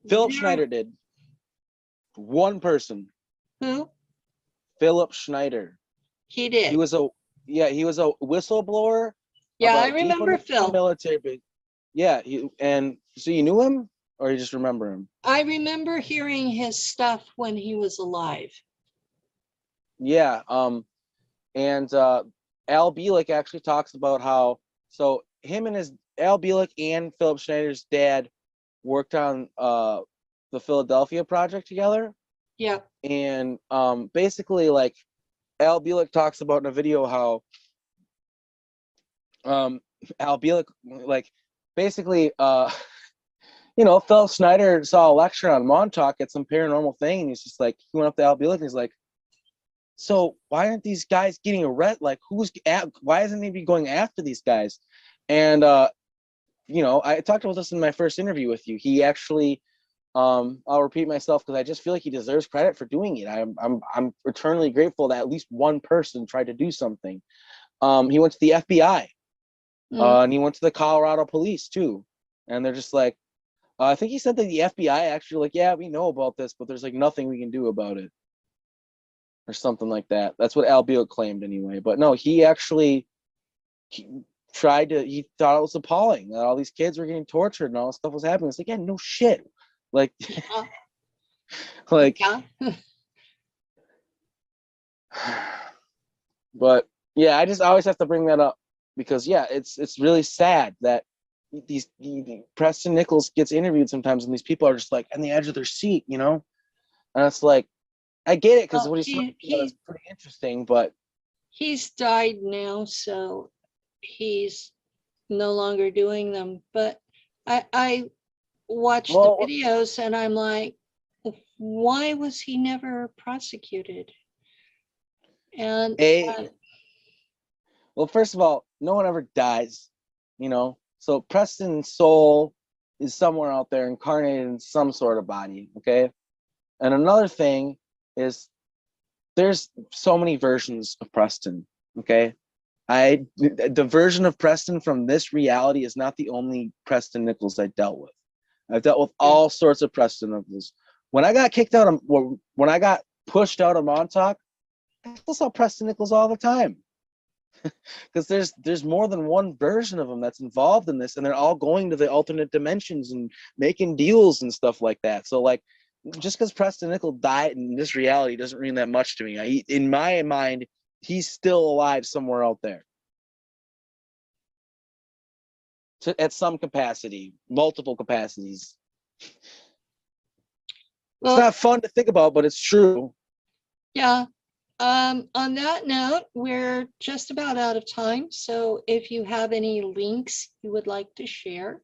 S2: Philip Schneider did. One person.
S1: Who?
S2: Philip Schneider.
S1: He did.
S2: He was a whistleblower.
S1: Yeah, I
S2: about
S1: remember Phil.
S2: Military. Yeah, and so you knew him, or you just remember him?
S1: I remember hearing his stuff when he was alive.
S2: Yeah. And Al Bielek actually talks about how Al Bielek and Philip Schneider's dad worked on the Philadelphia project together.
S1: Yeah.
S2: And basically, like Al Bielek talks about in a video how Al Bielek, like basically, Phil Schneider saw a lecture on Montauk at some paranormal thing, and he's just like, he went up to Al Bielek and he's like, so why aren't these guys getting arrested? Like, why isn't he going after these guys? And I talked about this in my first interview with you. He actually, I'll repeat myself because I just feel like he deserves credit for doing it. I'm eternally grateful that at least one person tried to do something. He went to the FBI, and he went to the Colorado police too, and they're just like, I think he said that the FBI actually like, yeah, we know about this, but there's like nothing we can do about it, or something like that. That's what Al Bielek claimed anyway. But no, he actually he thought it was appalling that all these kids were getting tortured and all this stuff was happening. It's like, yeah, no shit. Like, like,
S1: yeah.
S2: But yeah, I just always have to bring that up because yeah, it's really sad that Preston Nichols gets interviewed sometimes and these people are just like on the edge of their seat, and it's like, I get it because what he's talking about is pretty interesting, but
S1: he's died now, so he's no longer doing them. But I watched the videos and I'm like, why was he never prosecuted? And
S2: well, first of all, no one ever dies, so Preston's soul is somewhere out there incarnated in some sort of body, okay? And another thing is there's so many versions of Preston, okay? The version of Preston from this reality is not the only Preston Nichols I dealt with. I've dealt with all sorts of Preston Nichols. When I got kicked out of, when I got pushed out of Montauk, I still saw Preston Nichols all the time. Because there's more than one version of him that's involved in this, and they're all going to the alternate dimensions and making deals and stuff like that. So like, just because Preston Nichols died in this reality doesn't mean that much to me. In my mind, he's still alive somewhere out there. At some capacity, multiple capacities. It's
S1: Well,
S2: not fun to think about, but it's true.
S1: yeah. On that note, we're just about out of time. So if you have any links you would like to share.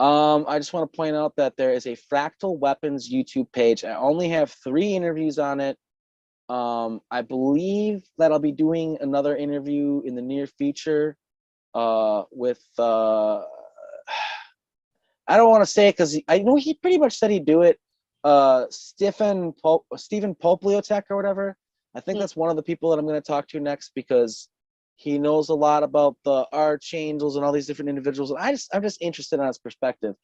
S2: I just want to point out that there is a Fractal Weapons YouTube page. I only have 3 interviews on it. I believe that I'll be doing another interview in the near future with I don't want to say it because I know he pretty much said he'd do it. Stephen Popliotech or whatever. I think that's one of the people that I'm going to talk to next because he knows a lot about the archangels and all these different individuals. And I'm just interested in his perspective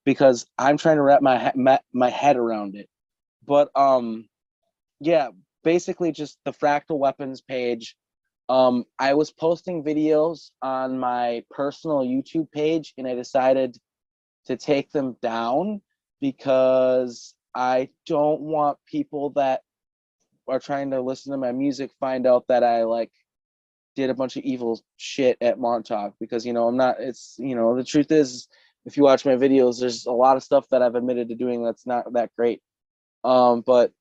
S2: because I'm trying to wrap my head around it. But yeah, basically just the Fractal Weapons page. I was posting videos on my personal YouTube page, and I decided to take them down because I don't want people that are trying to listen to my music find out that I like did a bunch of evil shit at Montauk, because I'm not, it's the truth is, if you watch my videos, there's a lot of stuff that I've admitted to doing that's not that great. But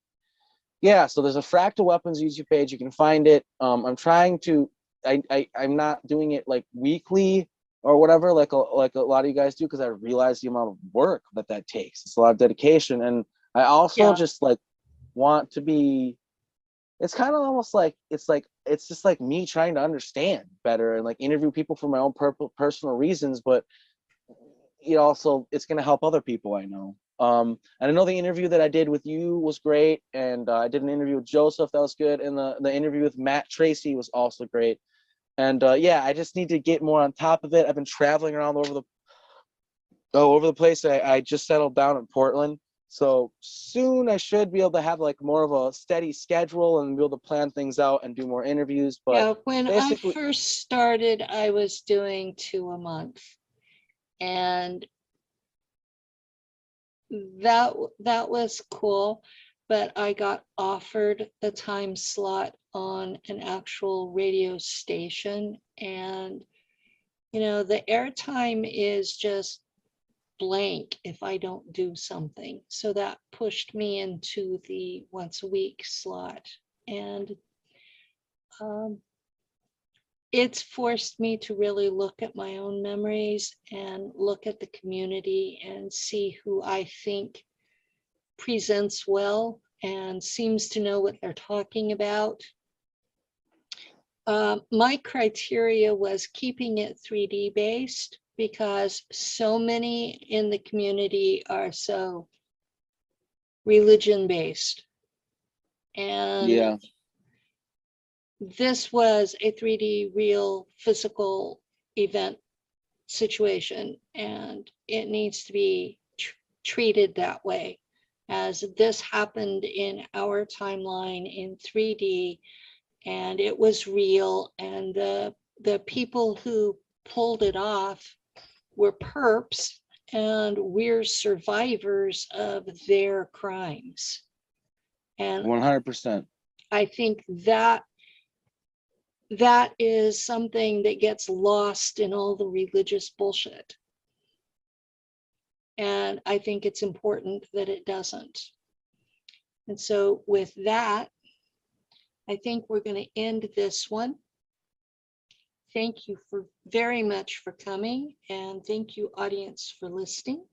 S2: yeah, so there's a Fractal Weapons YouTube page. You can find it. I'm trying to, I'm not doing it like weekly or whatever, like a lot of you guys do, because I realize the amount of work that takes. It's a lot of dedication, and I also just like want to be. It's kind of almost like it's just like me trying to understand better and like interview people for my own personal reasons, but also it's going to help other people I know. And I know the interview that I did with you was great, and I did an interview with Joseph that was good, and the interview with Matt Tracy was also great. And yeah, I just need to get more on top of it. I've been traveling around over the place. I just settled down in Portland, so soon I should be able to have like more of a steady schedule and be able to plan things out and do more interviews. But
S1: Yeah, when I
S2: basically,
S1: first started, I was doing 2 a month, and that was cool, but I got offered a time slot on an actual radio station, and the airtime is just blank if I don't do something. So that pushed me into the once a week slot, and it's forced me to really look at my own memories and look at the community and see who I think presents well and seems to know what they're talking about. My criteria was keeping it 3D based because so many in the community are so religion based. And
S2: yeah,
S1: this was a 3D real physical event situation, and it needs to be treated that way, as this happened in our timeline in 3D, and it was real, and the people who pulled it off were perps, and we're survivors of their crimes. And
S2: 100%.
S1: I think that is something that gets lost in all the religious bullshit. And I think it's important that it doesn't. And so with that, I think we're going to end this one. Thank you very much for coming, and thank you, audience, for listening.